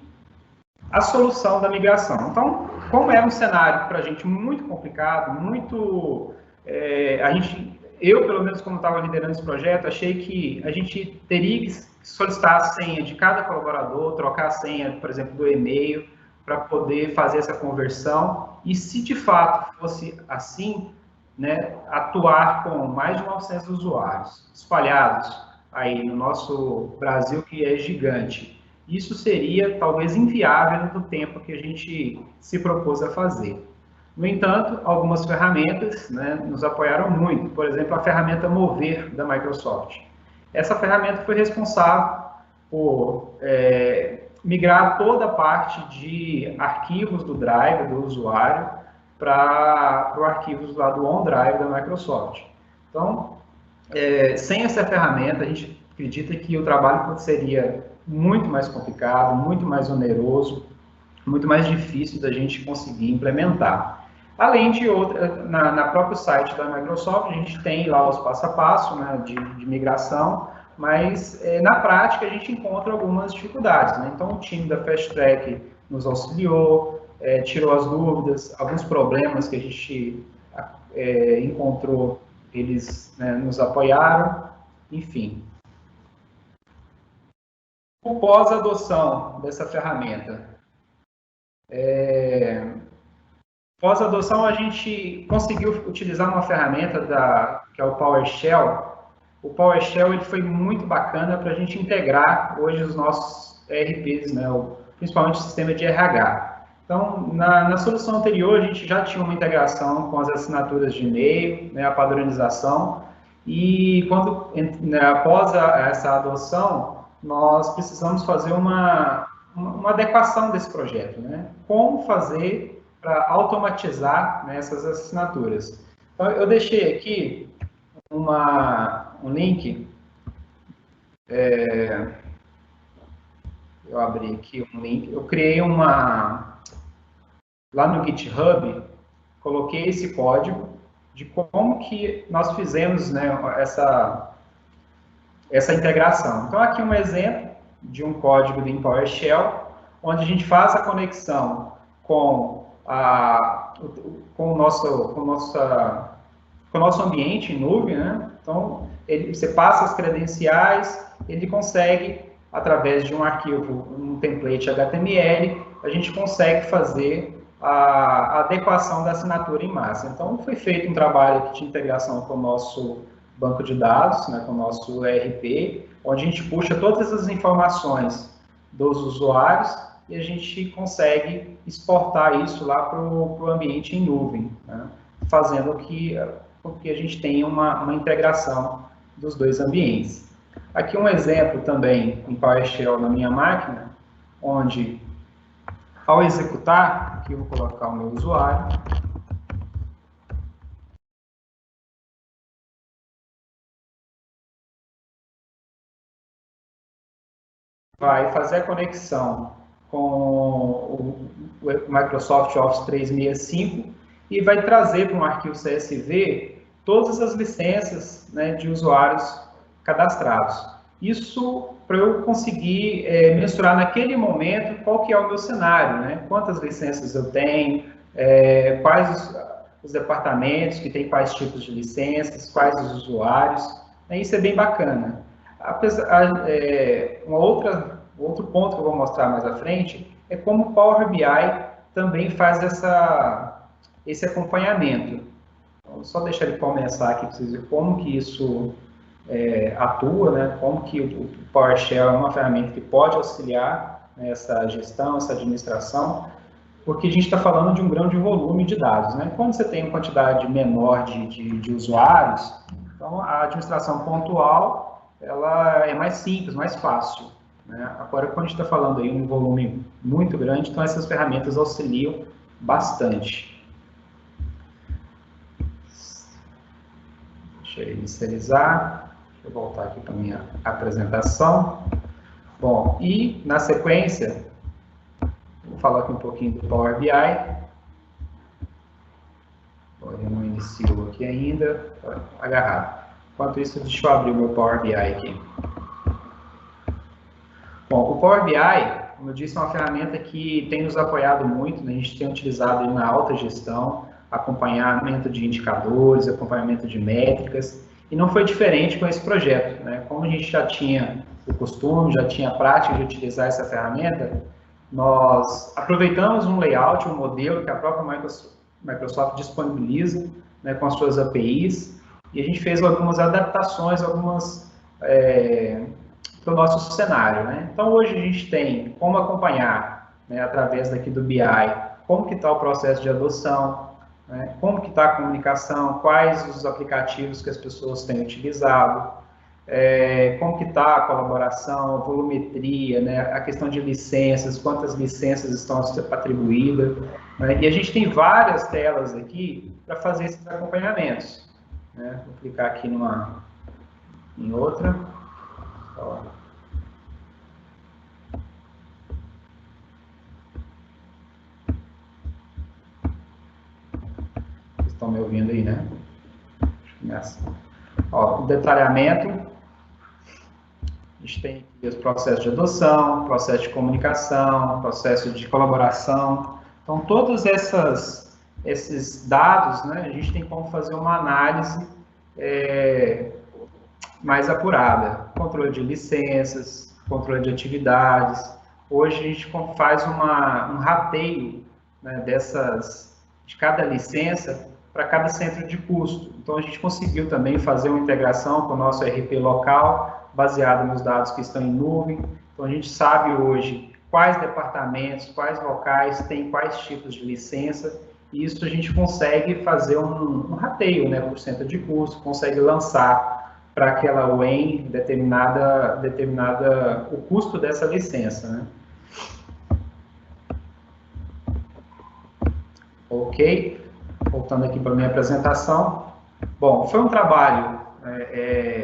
a solução da migração. Então, como era um cenário para a gente muito complicado, muito... eu, pelo menos, como estava liderando esse projeto, achei que a gente teria que solicitar a senha de cada colaborador, trocar a senha, por exemplo, do e-mail, para poder fazer essa conversão. E se de fato fosse assim, né, atuar com mais de 900 usuários espalhados aí no nosso Brasil, que é gigante, isso seria talvez inviável no tempo que a gente se propôs a fazer. No entanto, algumas ferramentas, né, nos apoiaram muito. Por exemplo, a ferramenta Mover da Microsoft. Essa ferramenta foi responsável por migrar toda a parte de arquivos do Drive do usuário para arquivos lá do OneDrive da Microsoft. Então, sem essa ferramenta, a gente acredita que o trabalho seria muito mais complicado, muito mais oneroso, muito mais difícil da gente conseguir implementar. Além de na próprio site da Microsoft, a gente tem lá os passo a passo, né, de migração, mas na prática a gente encontra algumas dificuldades, né? Então o time da Fast Track nos auxiliou, tirou as dúvidas, alguns problemas que a gente encontrou, eles, né, nos apoiaram, enfim. O pós-adoção dessa ferramenta. Pós-adoção, a gente conseguiu utilizar uma ferramenta que é o PowerShell. O PowerShell ele foi muito bacana para a gente integrar hoje os nossos ERPs, né, principalmente o sistema de RH. Então, na solução anterior, a gente já tinha uma integração com as assinaturas de e-mail, né, a padronização, e após essa adoção, nós precisamos fazer uma adequação desse projeto, né? Como fazer para automatizar, né, essas assinaturas. Então, eu deixei aqui um link, eu abri aqui um link, eu criei lá no GitHub, coloquei esse código de como que nós fizemos, né, essa integração. Então, aqui um exemplo de um código em PowerShell, onde a gente faz a conexão com o nosso ambiente em nuvem, né? Então, você passa as credenciais, ele consegue, através de um arquivo, um template HTML, a gente consegue fazer a adequação da assinatura em massa. Então, foi feito um trabalho de integração com o nosso banco de dados, né, com o nosso ERP, onde a gente puxa todas as informações dos usuários e a gente consegue exportar isso lá para o ambiente em nuvem, né, fazendo com que a gente tenha uma integração dos dois ambientes. Aqui um exemplo também em PowerShell na minha máquina, onde ao executar, aqui eu vou colocar o meu usuário, vai fazer a conexão com o Microsoft Office 365 e vai trazer para um arquivo CSV todas as licenças, né, de usuários cadastrados. Isso para eu conseguir mensurar naquele momento qual que é o meu cenário, né? Quantas licenças eu tenho, quais os departamentos que têm quais tipos de licenças, quais os usuários, né? Isso é bem bacana. Outro ponto que eu vou mostrar mais à frente é como o Power BI também faz esse acompanhamento. Então, só deixar ele começar aqui para vocês verem como que isso atua, né? Como que o PowerShell é uma ferramenta que pode auxiliar nessa gestão, essa administração, porque a gente está falando de um grande volume de dados, né? Quando você tem uma quantidade menor de usuários, então a administração pontual ela é mais simples, mais fácil, né? Agora, quando a gente está falando aí um volume muito grande, então essas ferramentas auxiliam bastante. Deixa eu inicializar, deixa eu voltar aqui para a minha apresentação. Bom, e na sequência, a Vou falar aqui um pouquinho do Power BI. Ele não iniciou aqui ainda, tá agarrado. Enquanto isso, deixa eu abrir o meu Power BI aqui. Bom, o Power BI, como eu disse, é uma ferramenta que tem nos apoiado muito, né? A gente tem utilizado ele na alta gestão, acompanhamento de indicadores, acompanhamento de métricas, e não foi diferente com esse projeto, né? Como a gente já tinha o costume, já tinha a prática de utilizar essa ferramenta, nós aproveitamos um layout, um modelo que a própria Microsoft disponibiliza, né, com as suas APIs, e a gente fez algumas adaptações, para o nosso cenário, né? Então, hoje a gente tem como acompanhar, né, através daqui do BI, como que está o processo de adoção, né, como que está a comunicação, quais os aplicativos que as pessoas têm utilizado, como que está a colaboração, a volumetria, né, a questão de licenças, quantas licenças estão atribuídas, né, e a gente tem várias telas aqui para fazer esses acompanhamentos, né? Vou clicar aqui em outra. Ó. Vocês estão me ouvindo aí, né? Começa. Ó, o detalhamento. A gente tem aqui os processos de adoção, processo de comunicação, processo de colaboração. Então, todos esses dados, né, a gente tem como fazer uma análise mais apurada. Controle de licenças, controle de atividades. Hoje a gente faz um rateio, né, de cada licença para cada centro de custo. Então, a gente conseguiu também fazer uma integração com o nosso ERP local, baseado nos dados que estão em nuvem. Então, a gente sabe hoje quais departamentos, quais locais têm quais tipos de licença, e isso a gente consegue fazer um rateio, né, por centro de custo, consegue lançar para aquela UEM determinada o custo dessa licença, né? Ok, voltando aqui para a minha apresentação. Bom, foi um trabalho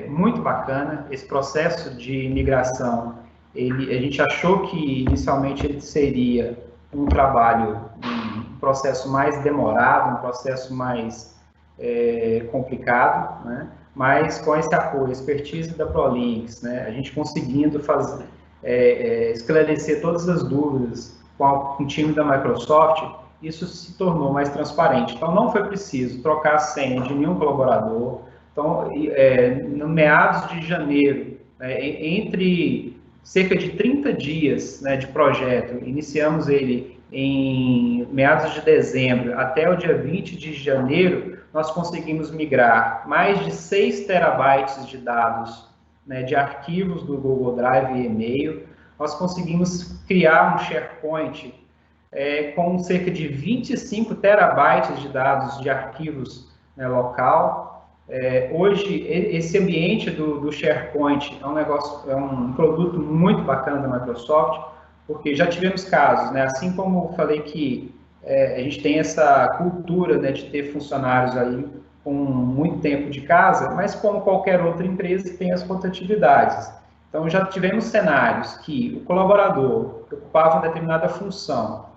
muito bacana. Esse processo de migração, a gente achou que inicialmente ele seria um trabalho, um processo mais demorado, um processo mais complicado, né? Mas com esse apoio, expertise da ProLinx, né, a gente conseguindo esclarecer todas as dúvidas com o time da Microsoft, isso se tornou mais transparente. Então, não foi preciso trocar a senha de nenhum colaborador. Então, no meados de janeiro, entre cerca de 30 dias, né, de projeto, iniciamos ele em meados de dezembro até o dia 20 de janeiro, nós conseguimos migrar mais de 6 terabytes de dados, né, de arquivos do Google Drive e e-mail. Nós conseguimos criar um SharePoint com cerca de 25 terabytes de dados de arquivos, né, local. Hoje, esse ambiente do SharePoint é um produto muito bacana da Microsoft, porque já tivemos casos, né, assim como eu falei que a gente tem essa cultura, né, de ter funcionários aí com muito tempo de casa, mas como qualquer outra empresa tem as rotatividades. Então, já tivemos cenários que o colaborador ocupava uma determinada função,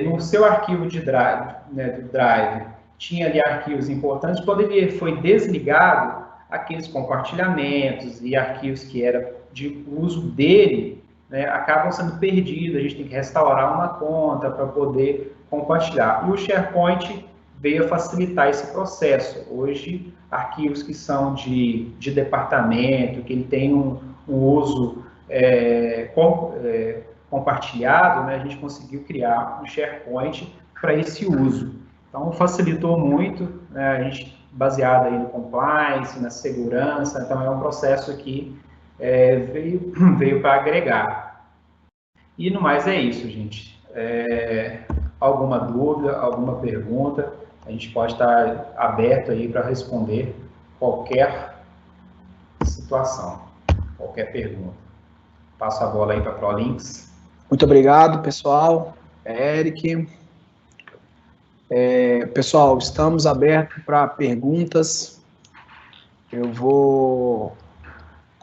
no seu arquivo de drive, né, do Drive, tinha ali arquivos importantes, quando ele foi desligado, aqueles compartilhamentos e arquivos que eram de uso dele, né, acabam sendo perdidos, a gente tem que restaurar uma conta para poder compartilhar. E o SharePoint veio a facilitar esse processo. Hoje, arquivos que são de departamento, que ele tem um uso compartilhado, né, a gente conseguiu criar um SharePoint para esse uso. Então, facilitou muito, né, a gente, baseado aí no compliance, na segurança, então é um processo que veio para agregar. E no mais é isso, gente. Alguma dúvida, alguma pergunta, a gente pode estar aberto aí para responder qualquer situação, qualquer pergunta. Passo a bola aí para a ProLinx. Muito obrigado, pessoal. Eric. Pessoal, estamos abertos para perguntas. Eu vou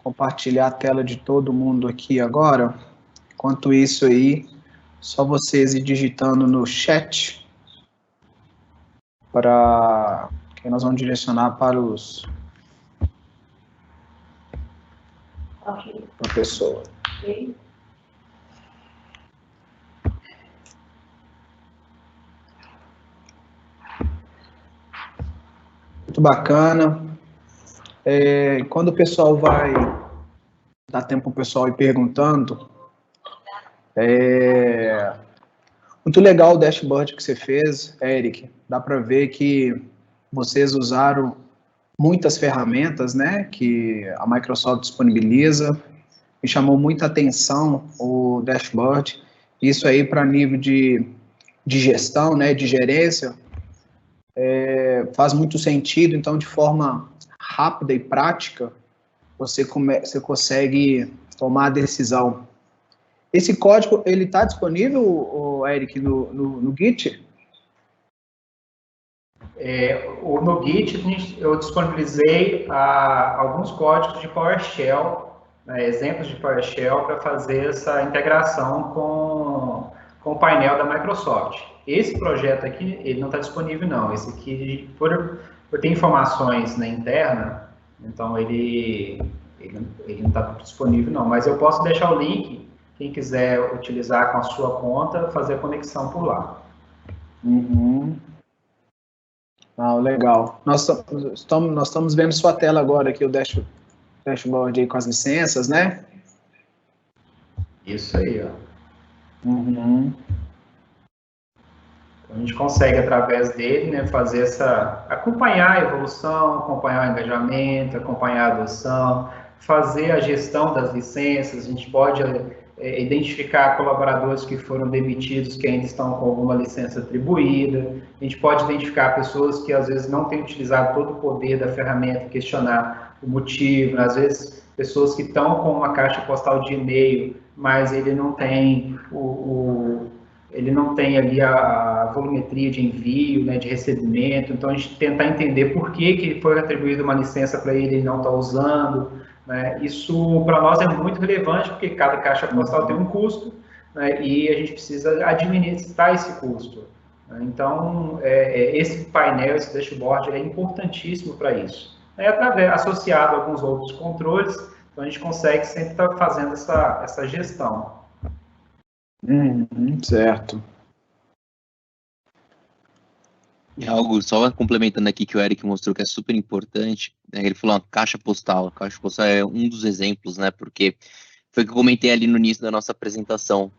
compartilhar a tela de todo mundo aqui agora. Enquanto isso aí, Só vocês ir digitando no chat para que nós vamos direcionar para a pessoa. Muito bacana. Quando o pessoal vai dar tempo para o pessoal ir perguntando, muito legal o dashboard que você fez, Eric. Dá para ver que vocês usaram muitas ferramentas, né, que a Microsoft disponibiliza. Me chamou muita atenção o dashboard. Isso aí para nível de gestão, né, de gerência, faz muito sentido. Então, de forma rápida e prática, você consegue tomar a decisão. Esse código, ele está disponível, Eric, no Git? No Git, eu disponibilizei alguns códigos de PowerShell, né, exemplos de PowerShell, para fazer essa integração com o painel da Microsoft. Esse projeto aqui, ele não está disponível, não. Esse aqui, por ter informações na interna, então ele não está disponível, não. Mas eu posso deixar o link, quem quiser utilizar com a sua conta, fazer a conexão por lá. Uhum. Legal. Nós estamos vendo sua tela agora aqui, o dashboard aí com as licenças, né? Isso aí, ó. Uhum. Então, a gente consegue, através dele, né, acompanhar a evolução, acompanhar o engajamento, acompanhar a adoção, fazer a gestão das licenças. A gente pode identificar colaboradores que foram demitidos, que ainda estão com alguma licença atribuída. A gente pode identificar pessoas que, às vezes, não têm utilizado todo o poder da ferramenta, questionar o motivo. Às vezes, pessoas que estão com uma caixa postal de e-mail, mas ele não tem ali a volumetria de envio, né, de recebimento. Então, a gente tentar entender por que foi atribuída uma licença para ele e ele não está usando. Né? Isso, para nós, é muito relevante, porque cada caixa postal tem um custo, né, e a gente precisa administrar esse custo. Né? Então, esse painel, esse dashboard, é importantíssimo para isso. Associado a alguns outros controles, então a gente consegue sempre estar fazendo essa gestão. Certo. Algo só complementando aqui que o Eric mostrou que é super importante, né? Ele falou uma caixa postal. A caixa postal é um dos exemplos, né? Porque foi o que eu comentei ali no início da nossa apresentação.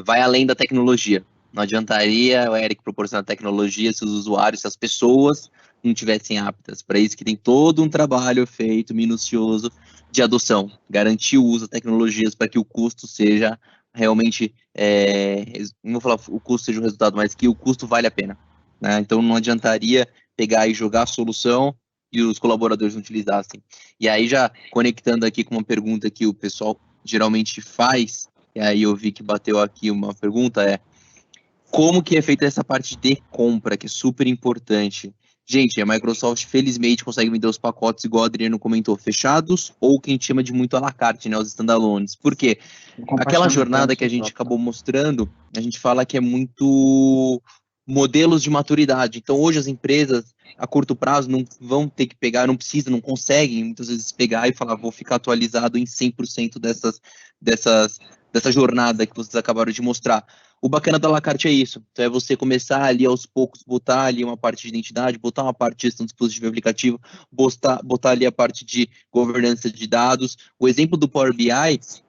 Vai além da tecnologia. Não adiantaria o Eric proporcionar tecnologia se os usuários, se as pessoas não tivessem aptas. Para isso que tem todo um trabalho feito, minucioso, de adoção. Garantir o uso de tecnologias para que o custo seja realmente, não vou falar o custo seja o resultado, mas que o custo vale a pena. Né? Então, não adiantaria pegar e jogar a solução e os colaboradores não utilizassem. E aí, já conectando aqui com uma pergunta que o pessoal geralmente faz, e aí eu vi que bateu aqui uma pergunta, como que é feita essa parte de compra, que é super importante. Gente, a Microsoft, felizmente, consegue vender os pacotes, igual o Adriano comentou, fechados, ou o que a gente chama de muito à la carte, né, os standalones. Por quê? Aquela jornada que a gente acabou mostrando, a gente fala que é muito modelos de maturidade. Então, hoje as empresas, a curto prazo, não vão ter que pegar, não precisam, não conseguem, muitas vezes, pegar e falar, vou ficar atualizado em 100% dessa jornada que vocês acabaram de mostrar. O bacana da la carte é isso. Então, é você começar ali aos poucos, botar ali uma parte de identidade, botar uma parte de gestão do dispositivo aplicativo, botar ali a parte de governança de dados. O exemplo do Power BI,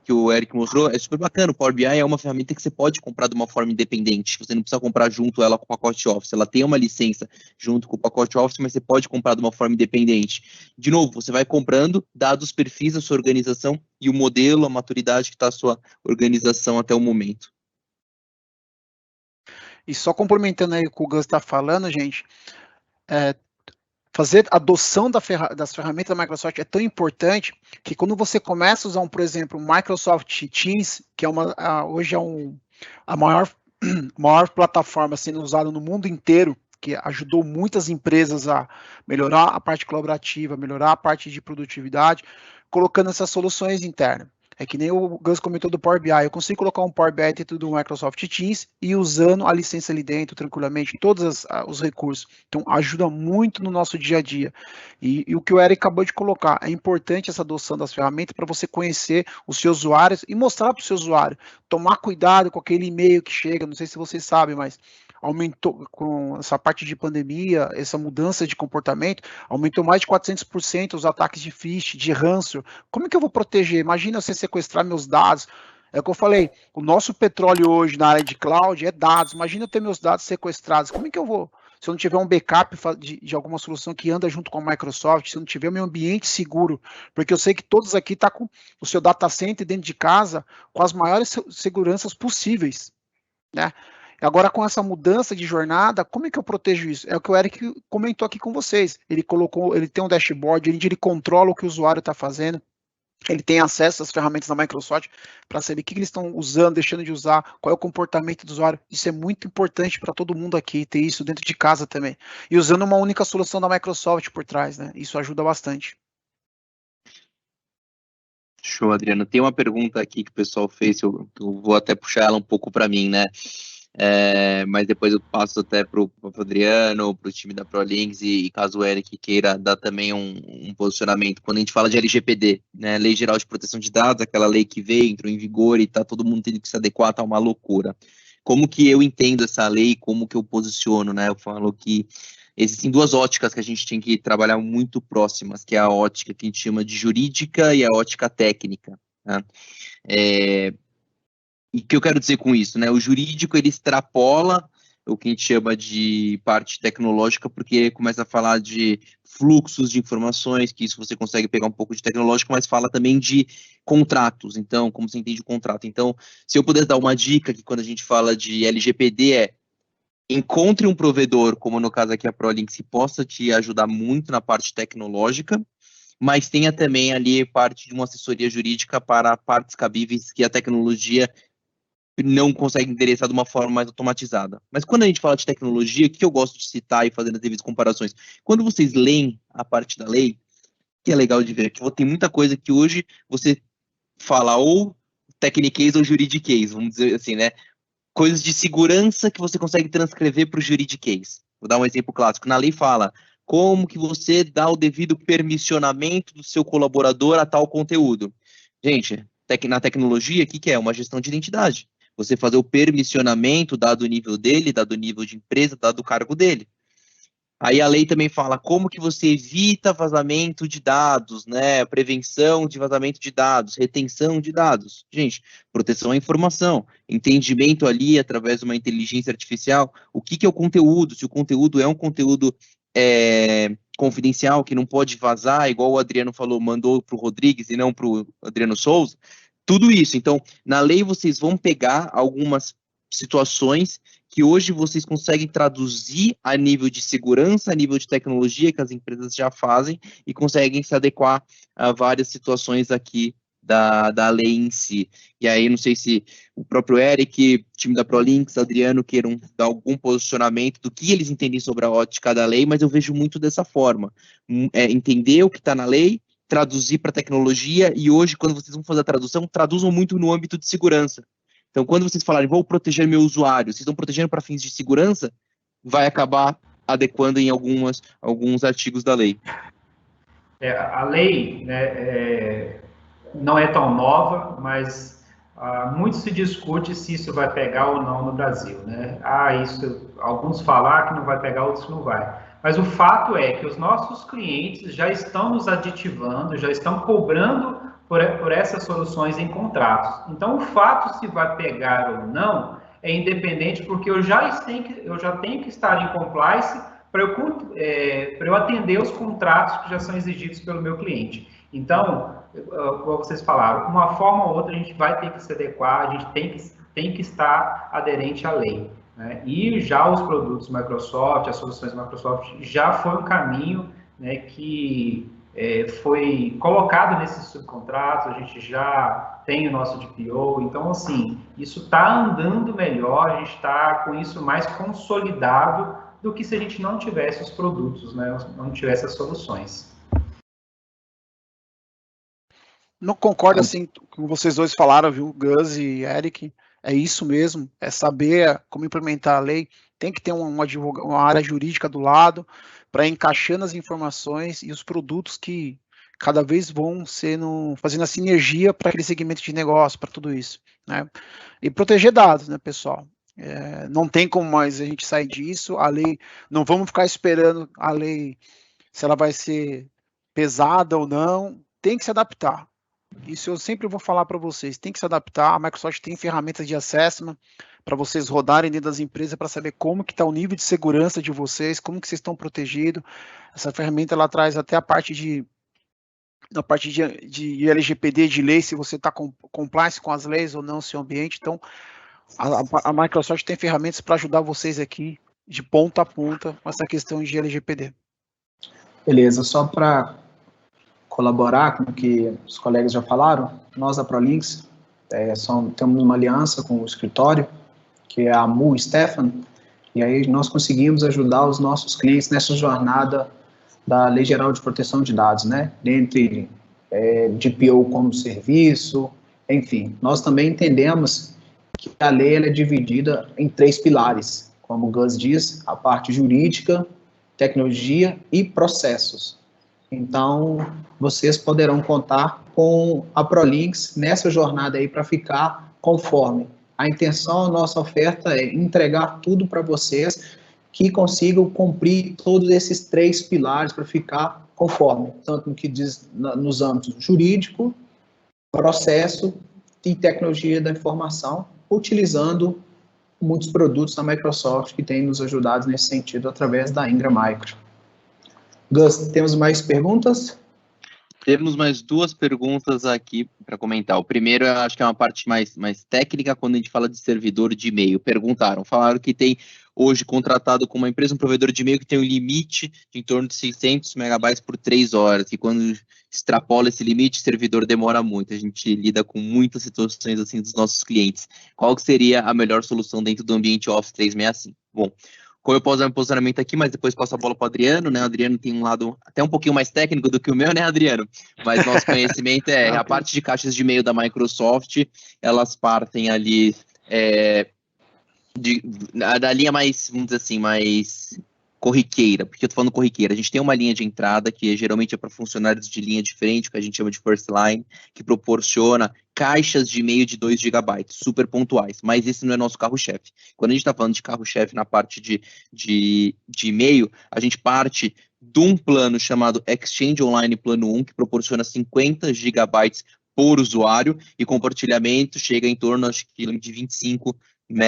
que o Eric mostrou, é super bacana. O Power BI é uma ferramenta que você pode comprar de uma forma independente. Você não precisa comprar junto ela com o pacote Office. Ela tem uma licença junto com o pacote Office, mas você pode comprar de uma forma independente. De novo, você vai comprando, dados os perfis da sua organização e o modelo, a maturidade que está a sua organização até o momento. E só complementando aí o que o Gus está falando, gente, fazer a adoção das ferramentas da Microsoft é tão importante que quando você começa a usar, por exemplo, o Microsoft Teams, que hoje é a maior plataforma sendo usada no mundo inteiro, que ajudou muitas empresas a melhorar a parte colaborativa, melhorar a parte de produtividade, colocando essas soluções internas. É que nem o Gus comentou do Power BI. Eu consigo colocar um Power BI dentro do Microsoft Teams e usando a licença ali dentro, tranquilamente, todos os recursos. Então, ajuda muito no nosso dia a dia. E o que o Eric acabou de colocar, é importante essa adoção das ferramentas para você conhecer os seus usuários e mostrar para o seu usuário. Tomar cuidado com aquele e-mail que chega, não sei se vocês sabem, mas aumentou com essa parte de pandemia, essa mudança de comportamento, aumentou mais de 400% os ataques de phishing, de ranço. Como é que eu vou proteger? Imagina você sequestrar meus dados. É o que eu falei, o nosso petróleo hoje na área de cloud é dados. Imagina eu ter meus dados sequestrados. Como é que eu vou? Se eu não tiver um backup de alguma solução que anda junto com a Microsoft, se eu não tiver meu ambiente seguro, porque eu sei que todos aqui estão com o seu data center dentro de casa com as maiores seguranças possíveis, né? Agora, com essa mudança de jornada, como é que eu protejo isso? É o que o Eric comentou aqui com vocês. Ele tem um dashboard, onde ele controla o que o usuário está fazendo, ele tem acesso às ferramentas da Microsoft para saber o que eles estão usando, deixando de usar, qual é o comportamento do usuário. Isso é muito importante para todo mundo aqui, ter isso dentro de casa também. E usando uma única solução da Microsoft por trás, né? Isso ajuda bastante. Show, Adriano. Tem uma pergunta aqui que o pessoal fez, eu vou até puxar ela um pouco para mim, né? Mas depois eu passo até para o Adriano, para o time da ProLinks, e caso o Eric queira dar também um posicionamento. Quando a gente fala de LGPD, né, Lei Geral de Proteção de Dados, aquela lei que veio, entrou em vigor e está todo mundo tendo que se adequar, tá uma loucura. Como que eu entendo essa lei, como que eu posiciono, né? Eu falo que existem duas óticas que a gente tem que trabalhar muito próximas, que é a ótica que a gente chama de jurídica e a ótica técnica, né? E o que eu quero dizer com isso, né? O jurídico, ele extrapola o que a gente chama de parte tecnológica, porque começa a falar de fluxos de informações, que isso você consegue pegar um pouco de tecnológico, mas fala também de contratos. Então, como você entende o contrato? Então, se eu puder dar uma dica, que quando a gente fala de LGPD, encontre um provedor, como no caso aqui a ProLinks, que possa te ajudar muito na parte tecnológica, mas tenha também ali parte de uma assessoria jurídica para partes cabíveis que a tecnologia não consegue endereçar de uma forma mais automatizada. Mas quando a gente fala de tecnologia, o que eu gosto de citar e fazer as devidas comparações? Quando vocês leem a parte da lei, que é legal de ver, que tem muita coisa que hoje você fala ou techniquez ou juridiquez, vamos dizer assim, né? Coisas de segurança que você consegue transcrever para o juridiquez. Vou dar um exemplo clássico. Na lei fala como que você dá o devido permissionamento do seu colaborador a tal conteúdo. Gente, na tecnologia, o que é? Uma gestão de identidade. Você fazer o permissionamento, dado o nível dele, dado o nível de empresa, dado o cargo dele. Aí a lei também fala como que você evita vazamento de dados, né? Prevenção de vazamento de dados, retenção de dados. Gente, proteção à informação, entendimento ali através de uma inteligência artificial, o que é o conteúdo, se o conteúdo é um conteúdo confidencial, que não pode vazar, igual o Adriano falou, mandou para o Rodrigues e não para o Adriano Souza, tudo isso. Então, na lei vocês vão pegar algumas situações que hoje vocês conseguem traduzir a nível de segurança, a nível de tecnologia que as empresas já fazem e conseguem se adequar a várias situações aqui da lei em si. E aí, não sei se o próprio Eric, time da ProLinks, Adriano, queiram dar algum posicionamento do que eles entendem sobre a ótica da lei, mas eu vejo muito dessa forma. Entender o que está na lei, traduzir para tecnologia, e hoje, quando vocês vão fazer a tradução, traduzam muito no âmbito de segurança. Então, quando vocês falarem, vou proteger meu usuário, vocês estão protegendo para fins de segurança, vai acabar adequando em alguns artigos da lei. A lei, né, não é tão nova, mas muito se discute se isso vai pegar ou não no Brasil, né? Alguns falar que não vai pegar, outros não vai. Mas o fato é que os nossos clientes já estão nos aditivando, já estão cobrando por essas soluções em contratos. Então, o fato se vai pegar ou não é independente, porque eu já tenho que estar em compliance para eu atender os contratos que já são exigidos pelo meu cliente. Então, como vocês falaram, uma forma ou outra a gente vai ter que se adequar, a gente tem que estar aderente à lei, né? E já os produtos Microsoft, as soluções Microsoft, já foi um caminho, né, que foi colocado nesses subcontratos, a gente já tem o nosso DPO, então, assim, isso está andando melhor, a gente está com isso mais consolidado do que se a gente não tivesse os produtos, né, não tivesse as soluções. Não concordo assim com vocês dois falaram, viu, Gus e Eric. É isso mesmo, é saber como implementar a lei. Tem que ter uma área jurídica do lado para encaixando as informações e os produtos que cada vez vão fazendo a sinergia para aquele segmento de negócio, para tudo isso, né? E proteger dados, né, pessoal? Não tem como mais a gente sair disso. A lei, não vamos ficar esperando a lei se ela vai ser pesada ou não. Tem que se adaptar. Isso eu sempre vou falar para vocês, tem que se adaptar. A Microsoft tem ferramentas de assessment para vocês rodarem dentro das empresas para saber como que está o nível de segurança de vocês, como que vocês estão protegidos. Essa ferramenta ela traz até a parte de LGPD, de lei, se você está compliance com as leis ou não, seu ambiente. Então, a Microsoft tem ferramentas para ajudar vocês aqui de ponta a ponta com essa questão de LGPD. Beleza, só para colaborar com o que os colegas já falaram, nós da ProLinks temos uma aliança com o escritório, que é a Mu Stefan, e aí nós conseguimos ajudar os nossos clientes nessa jornada da Lei Geral de Proteção de Dados, né? Entre DPO como serviço, enfim. Nós também entendemos que a lei ela é dividida em 3 pilares, como o Gus diz, a parte jurídica, tecnologia e processos. Então, vocês poderão contar com a ProLinks nessa jornada aí para ficar conforme. A intenção, a nossa oferta é entregar tudo para vocês que consigam cumprir todos esses 3 pilares para ficar conforme, tanto no que diz nos âmbitos jurídico, processo e tecnologia da informação, utilizando muitos produtos da Microsoft que têm nos ajudado nesse sentido através da Ingram Micro. Gus, temos mais perguntas? Temos mais 2 perguntas aqui para comentar. O primeiro, eu acho que é uma parte mais técnica, quando a gente fala de servidor de e-mail. Falaram que tem hoje contratado com uma empresa, um provedor de e-mail que tem um limite de em torno de 600 megabytes por 3 horas, e quando extrapola esse limite, o servidor demora muito. A gente lida com muitas situações assim dos nossos clientes. Qual que seria a melhor solução dentro do ambiente Office 365? Bom, como eu posso dar meu posicionamento aqui, mas depois passo a bola para o Adriano, né? O Adriano tem um lado até um pouquinho mais técnico do que o meu, né, Adriano? Mas nosso conhecimento a parte de caixas de e-mail da Microsoft, elas partem ali da linha mais, vamos dizer assim, mais corriqueira. Por que eu tô falando corriqueira? A gente tem uma linha de entrada que geralmente é para funcionários de linha de frente, que a gente chama de first line, que proporciona caixas de e-mail de 2 GB, super pontuais, mas esse não é nosso carro-chefe. Quando a gente está falando de carro-chefe na parte de e-mail, a gente parte de um plano chamado Exchange Online Plano 1, que proporciona 50 GB por usuário, e compartilhamento chega em torno, acho que de 25 não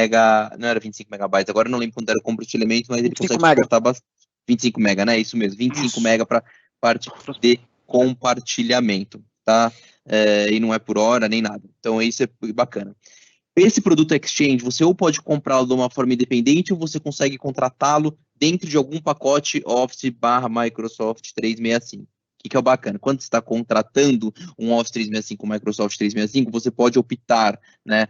era 25 megabytes, agora eu não lembro quando era o compartilhamento, mas ele consegue suportar bastante. 25 mega, né? Isso mesmo, 25 mega para parte de compartilhamento, tá? E não é por hora nem nada. Então isso é bacana. Esse produto Exchange, você ou pode comprá-lo de uma forma independente, ou você consegue contratá-lo dentro de algum pacote Office /Microsoft 365. O que é o bacana? Quando você está contratando um Office 365 com Microsoft 365, você pode optar, né,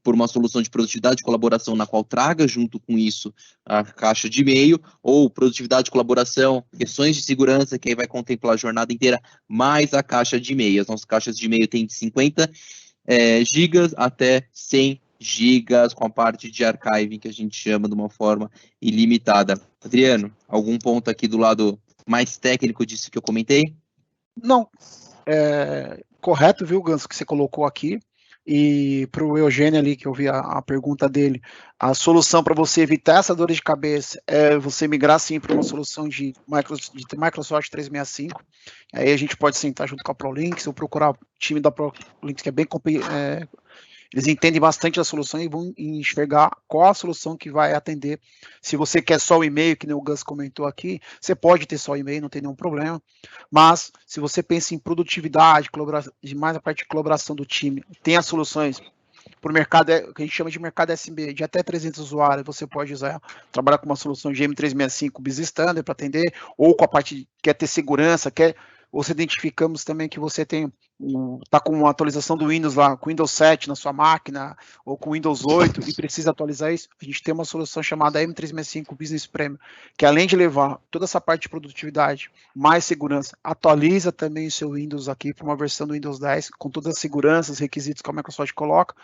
por uma solução de produtividade e colaboração na qual traga junto com isso a caixa de e-mail, ou produtividade, colaboração, questões de segurança, que aí vai contemplar a jornada inteira, mais a caixa de e-mail. As nossas caixas de e-mail têm de 50 gigas até 100 gigas, com a parte de archiving, que a gente chama de uma forma ilimitada. Adriano, algum ponto aqui do lado mais técnico disso que eu comentei? Não, correto, viu, Ganso, que você colocou aqui. E para o Eugênio ali, que eu vi a pergunta dele, a solução para você evitar essa dor de cabeça é você migrar sim para uma solução de Microsoft 365. Aí a gente pode sentar junto com a ProLinks ou procurar o time da ProLinks, que é bem eles entendem bastante a solução e vão enxergar qual a solução que vai atender. Se você quer só o e-mail, que nem o Gus comentou aqui, você pode ter só o e-mail, não tem nenhum problema. Mas, se você pensa em produtividade, mais a parte de colaboração do time, tem as soluções para o mercado, que a gente chama de mercado SMB, de até 300 usuários, você pode trabalhar com uma solução GM365 Business Standard para atender, ou com a parte que quer ter segurança, ou se identificamos também que você está com uma atualização do Windows lá, com Windows 7 na sua máquina, ou com Windows 8 e precisa atualizar isso, a gente tem uma solução chamada M365 Business Premium, que além de levar toda essa parte de produtividade, mais segurança, atualiza também o seu Windows aqui para uma versão do Windows 10, com todas as seguranças, requisitos que a Microsoft coloca,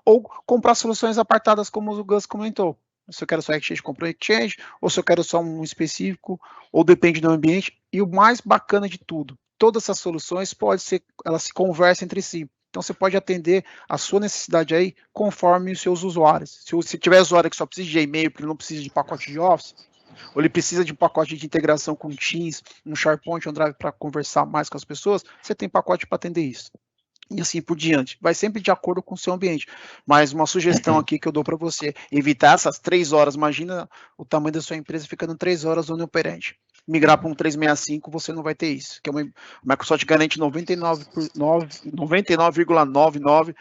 ou comprar soluções apartadas como o Gus comentou. Se eu quero só Exchange, compro Exchange, ou se eu quero só um específico, ou depende do ambiente. E o mais bacana de tudo, todas essas soluções elas se conversam entre si. Então você pode atender a sua necessidade aí conforme os seus usuários. Se tiver usuário que só precisa de e-mail, porque ele não precisa de pacote de Office, ou ele precisa de um pacote de integração com Teams, um SharePoint, um Drive para conversar mais com as pessoas, você tem pacote para atender isso. E assim por diante. Vai sempre de acordo com o seu ambiente. Mas uma sugestão aqui que eu dou para você, evitar essas 3 horas. Imagina o tamanho da sua empresa ficando 3 horas inoperante. Migrar para um 365, você não vai ter isso. Que Microsoft garante 99,99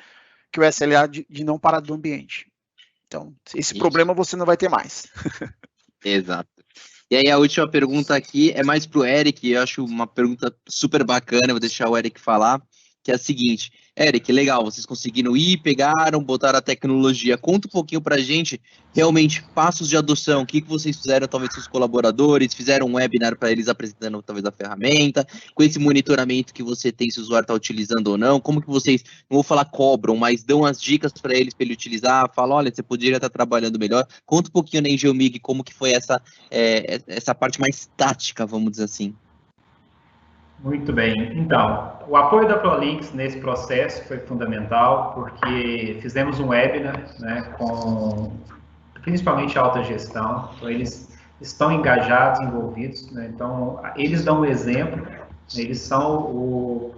que o SLA de não parar do ambiente. Então, esse problema você não vai ter mais. Exato. E aí a última pergunta aqui é mais para o Eric, eu acho uma pergunta super bacana, vou deixar o Eric falar, que é a seguinte: Eric, legal, vocês conseguiram ir, pegaram, botaram a tecnologia, conta um pouquinho pra gente, realmente, passos de adoção, o que vocês fizeram, talvez, com os colaboradores, fizeram um webinar para eles apresentando, talvez, a ferramenta, com esse monitoramento que você tem, se o usuário está utilizando ou não, como que vocês, não vou falar cobram, mas dão as dicas para ele utilizar, falam, olha, você poderia estar trabalhando melhor, conta um pouquinho na Engeomig como que foi essa parte mais tática, vamos dizer assim. Muito bem. Então, o apoio da ProLinx nesse processo foi fundamental, porque fizemos um webinar, né, com principalmente a alta gestão, então eles estão engajados, envolvidos, né, então eles dão um exemplo, eles são o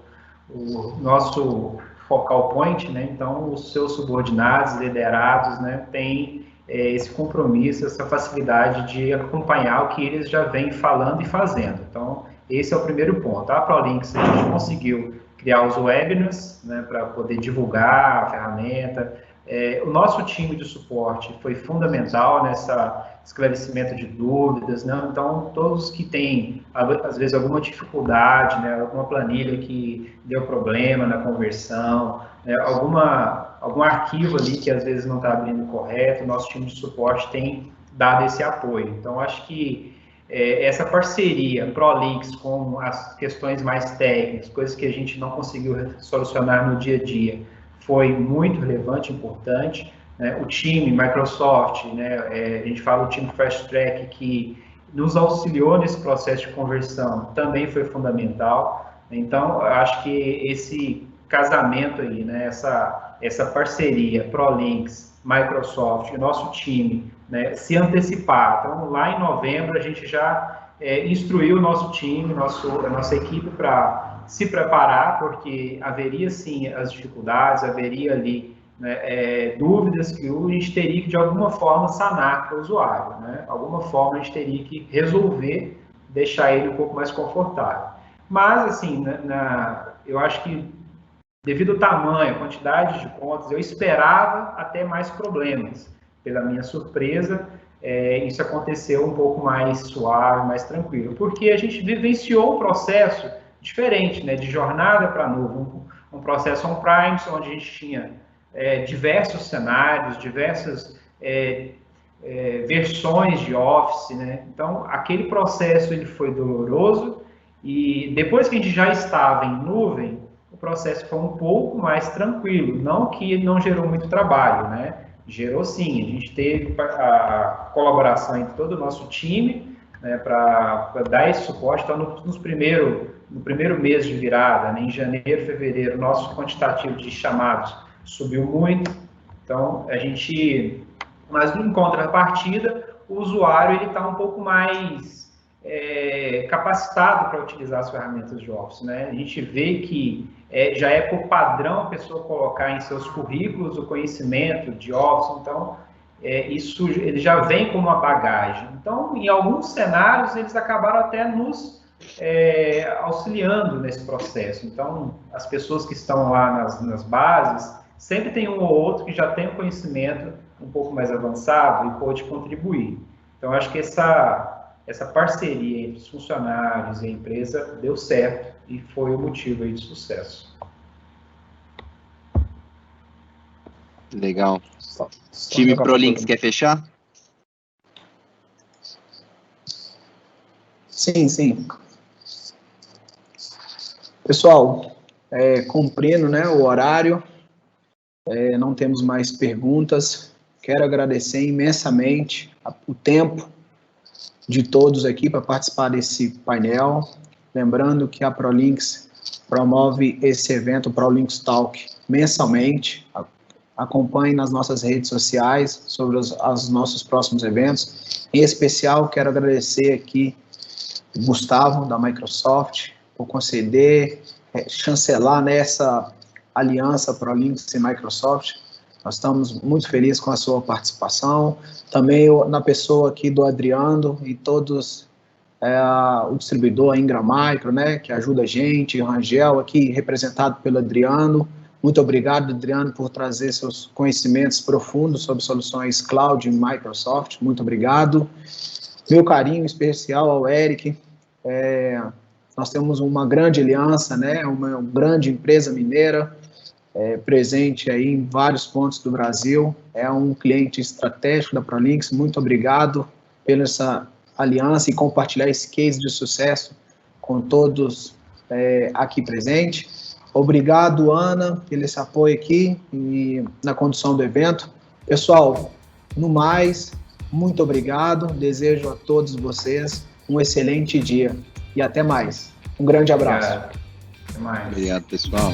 nosso focal point, né, então os seus subordinados, liderados, né, têm esse compromisso, essa facilidade de acompanhar o que eles já vêm falando e fazendo. Então, esse é o primeiro ponto. A ProLinx, a gente conseguiu criar os webinars, né, para poder divulgar a ferramenta. O nosso time de suporte foi fundamental nessa esclarecimento de dúvidas, né? Então, todos que têm, às vezes, alguma dificuldade, né, alguma planilha que deu problema na conversão, né, algum arquivo ali que, às vezes, não está abrindo correto, o nosso time de suporte tem dado esse apoio. Então, acho que essa parceria ProLinx com as questões mais técnicas, coisas que a gente não conseguiu solucionar no dia a dia, foi muito relevante, importante, né? O time Microsoft, né, a gente fala o time Fast Track, que nos auxiliou nesse processo de conversão, também foi fundamental. Então, eu acho que esse casamento aí, né, essa parceria ProLinx, Microsoft e nosso time, né, se antecipar. Então, lá em novembro, a gente já instruiu o nosso time, a nossa equipe para se preparar, porque haveria, sim, as dificuldades, haveria ali, né, dúvidas que a gente teria que, de alguma forma, sanar para o usuário. Né? Alguma forma, a gente teria que resolver, deixar ele um pouco mais confortável. Mas, assim, eu acho que, devido ao tamanho, a quantidade de contas, eu esperava até mais problemas. Pela minha surpresa, isso aconteceu um pouco mais suave, mais tranquilo, porque a gente vivenciou um processo diferente, né, de jornada para nuvem, um processo on-premise, onde a gente tinha diversos cenários, diversas versões de Office, né? Então, aquele processo ele foi doloroso, e depois que a gente já estava em nuvem, o processo foi um pouco mais tranquilo, não que ele não gerou muito trabalho, né? Gerou sim, a gente teve a colaboração entre todo o nosso time, né, para dar esse suporte. Então, no primeiro mês de virada, né, em janeiro, fevereiro, nosso quantitativo de chamados subiu muito. Então, mas em contrapartida, o usuário está um pouco mais capacitado para utilizar as ferramentas de Office, né? A gente vê que já é por padrão a pessoa colocar em seus currículos o conhecimento de Office, então isso ele já vem como uma bagagem. Então, em alguns cenários, eles acabaram até nos auxiliando nesse processo. Então, as pessoas que estão lá nas bases, sempre tem um ou outro que já tem um conhecimento um pouco mais avançado e pode contribuir. Então, acho que essa parceria entre os funcionários e a empresa deu certo e foi o motivo aí de sucesso. Legal. Time ProLinks quer fechar? Sim. Pessoal, cumprindo, né, o horário, não temos mais perguntas. Quero agradecer imensamente o tempo de todos aqui para participar desse painel. Lembrando que a ProLinks promove esse evento, o ProLinks Talk, mensalmente. Acompanhe nas nossas redes sociais sobre os nossos próximos eventos. Em especial, quero agradecer aqui o Gustavo, da Microsoft, por conceder, chancelar nessa aliança ProLinks e Microsoft. Nós estamos muito felizes com a sua participação. Também na pessoa aqui do Adriano e todos, o distribuidor, a Ingram Micro, né, que ajuda a gente, o Rangel, aqui representado pelo Adriano. Muito obrigado, Adriano, por trazer seus conhecimentos profundos sobre soluções cloud e Microsoft. Muito obrigado. Meu carinho especial ao Eric. Nós temos uma grande aliança, né, uma grande empresa mineira, presente aí em vários pontos do Brasil. É um cliente estratégico da ProLinks. Muito obrigado pela essa aliança e compartilhar esse case de sucesso com todos aqui presentes. Obrigado, Ana, pelo esse apoio aqui e na condução do evento. Pessoal, no mais, muito obrigado. Desejo a todos vocês um excelente dia e até mais. Um grande abraço. Obrigado. Até mais. Obrigado, pessoal.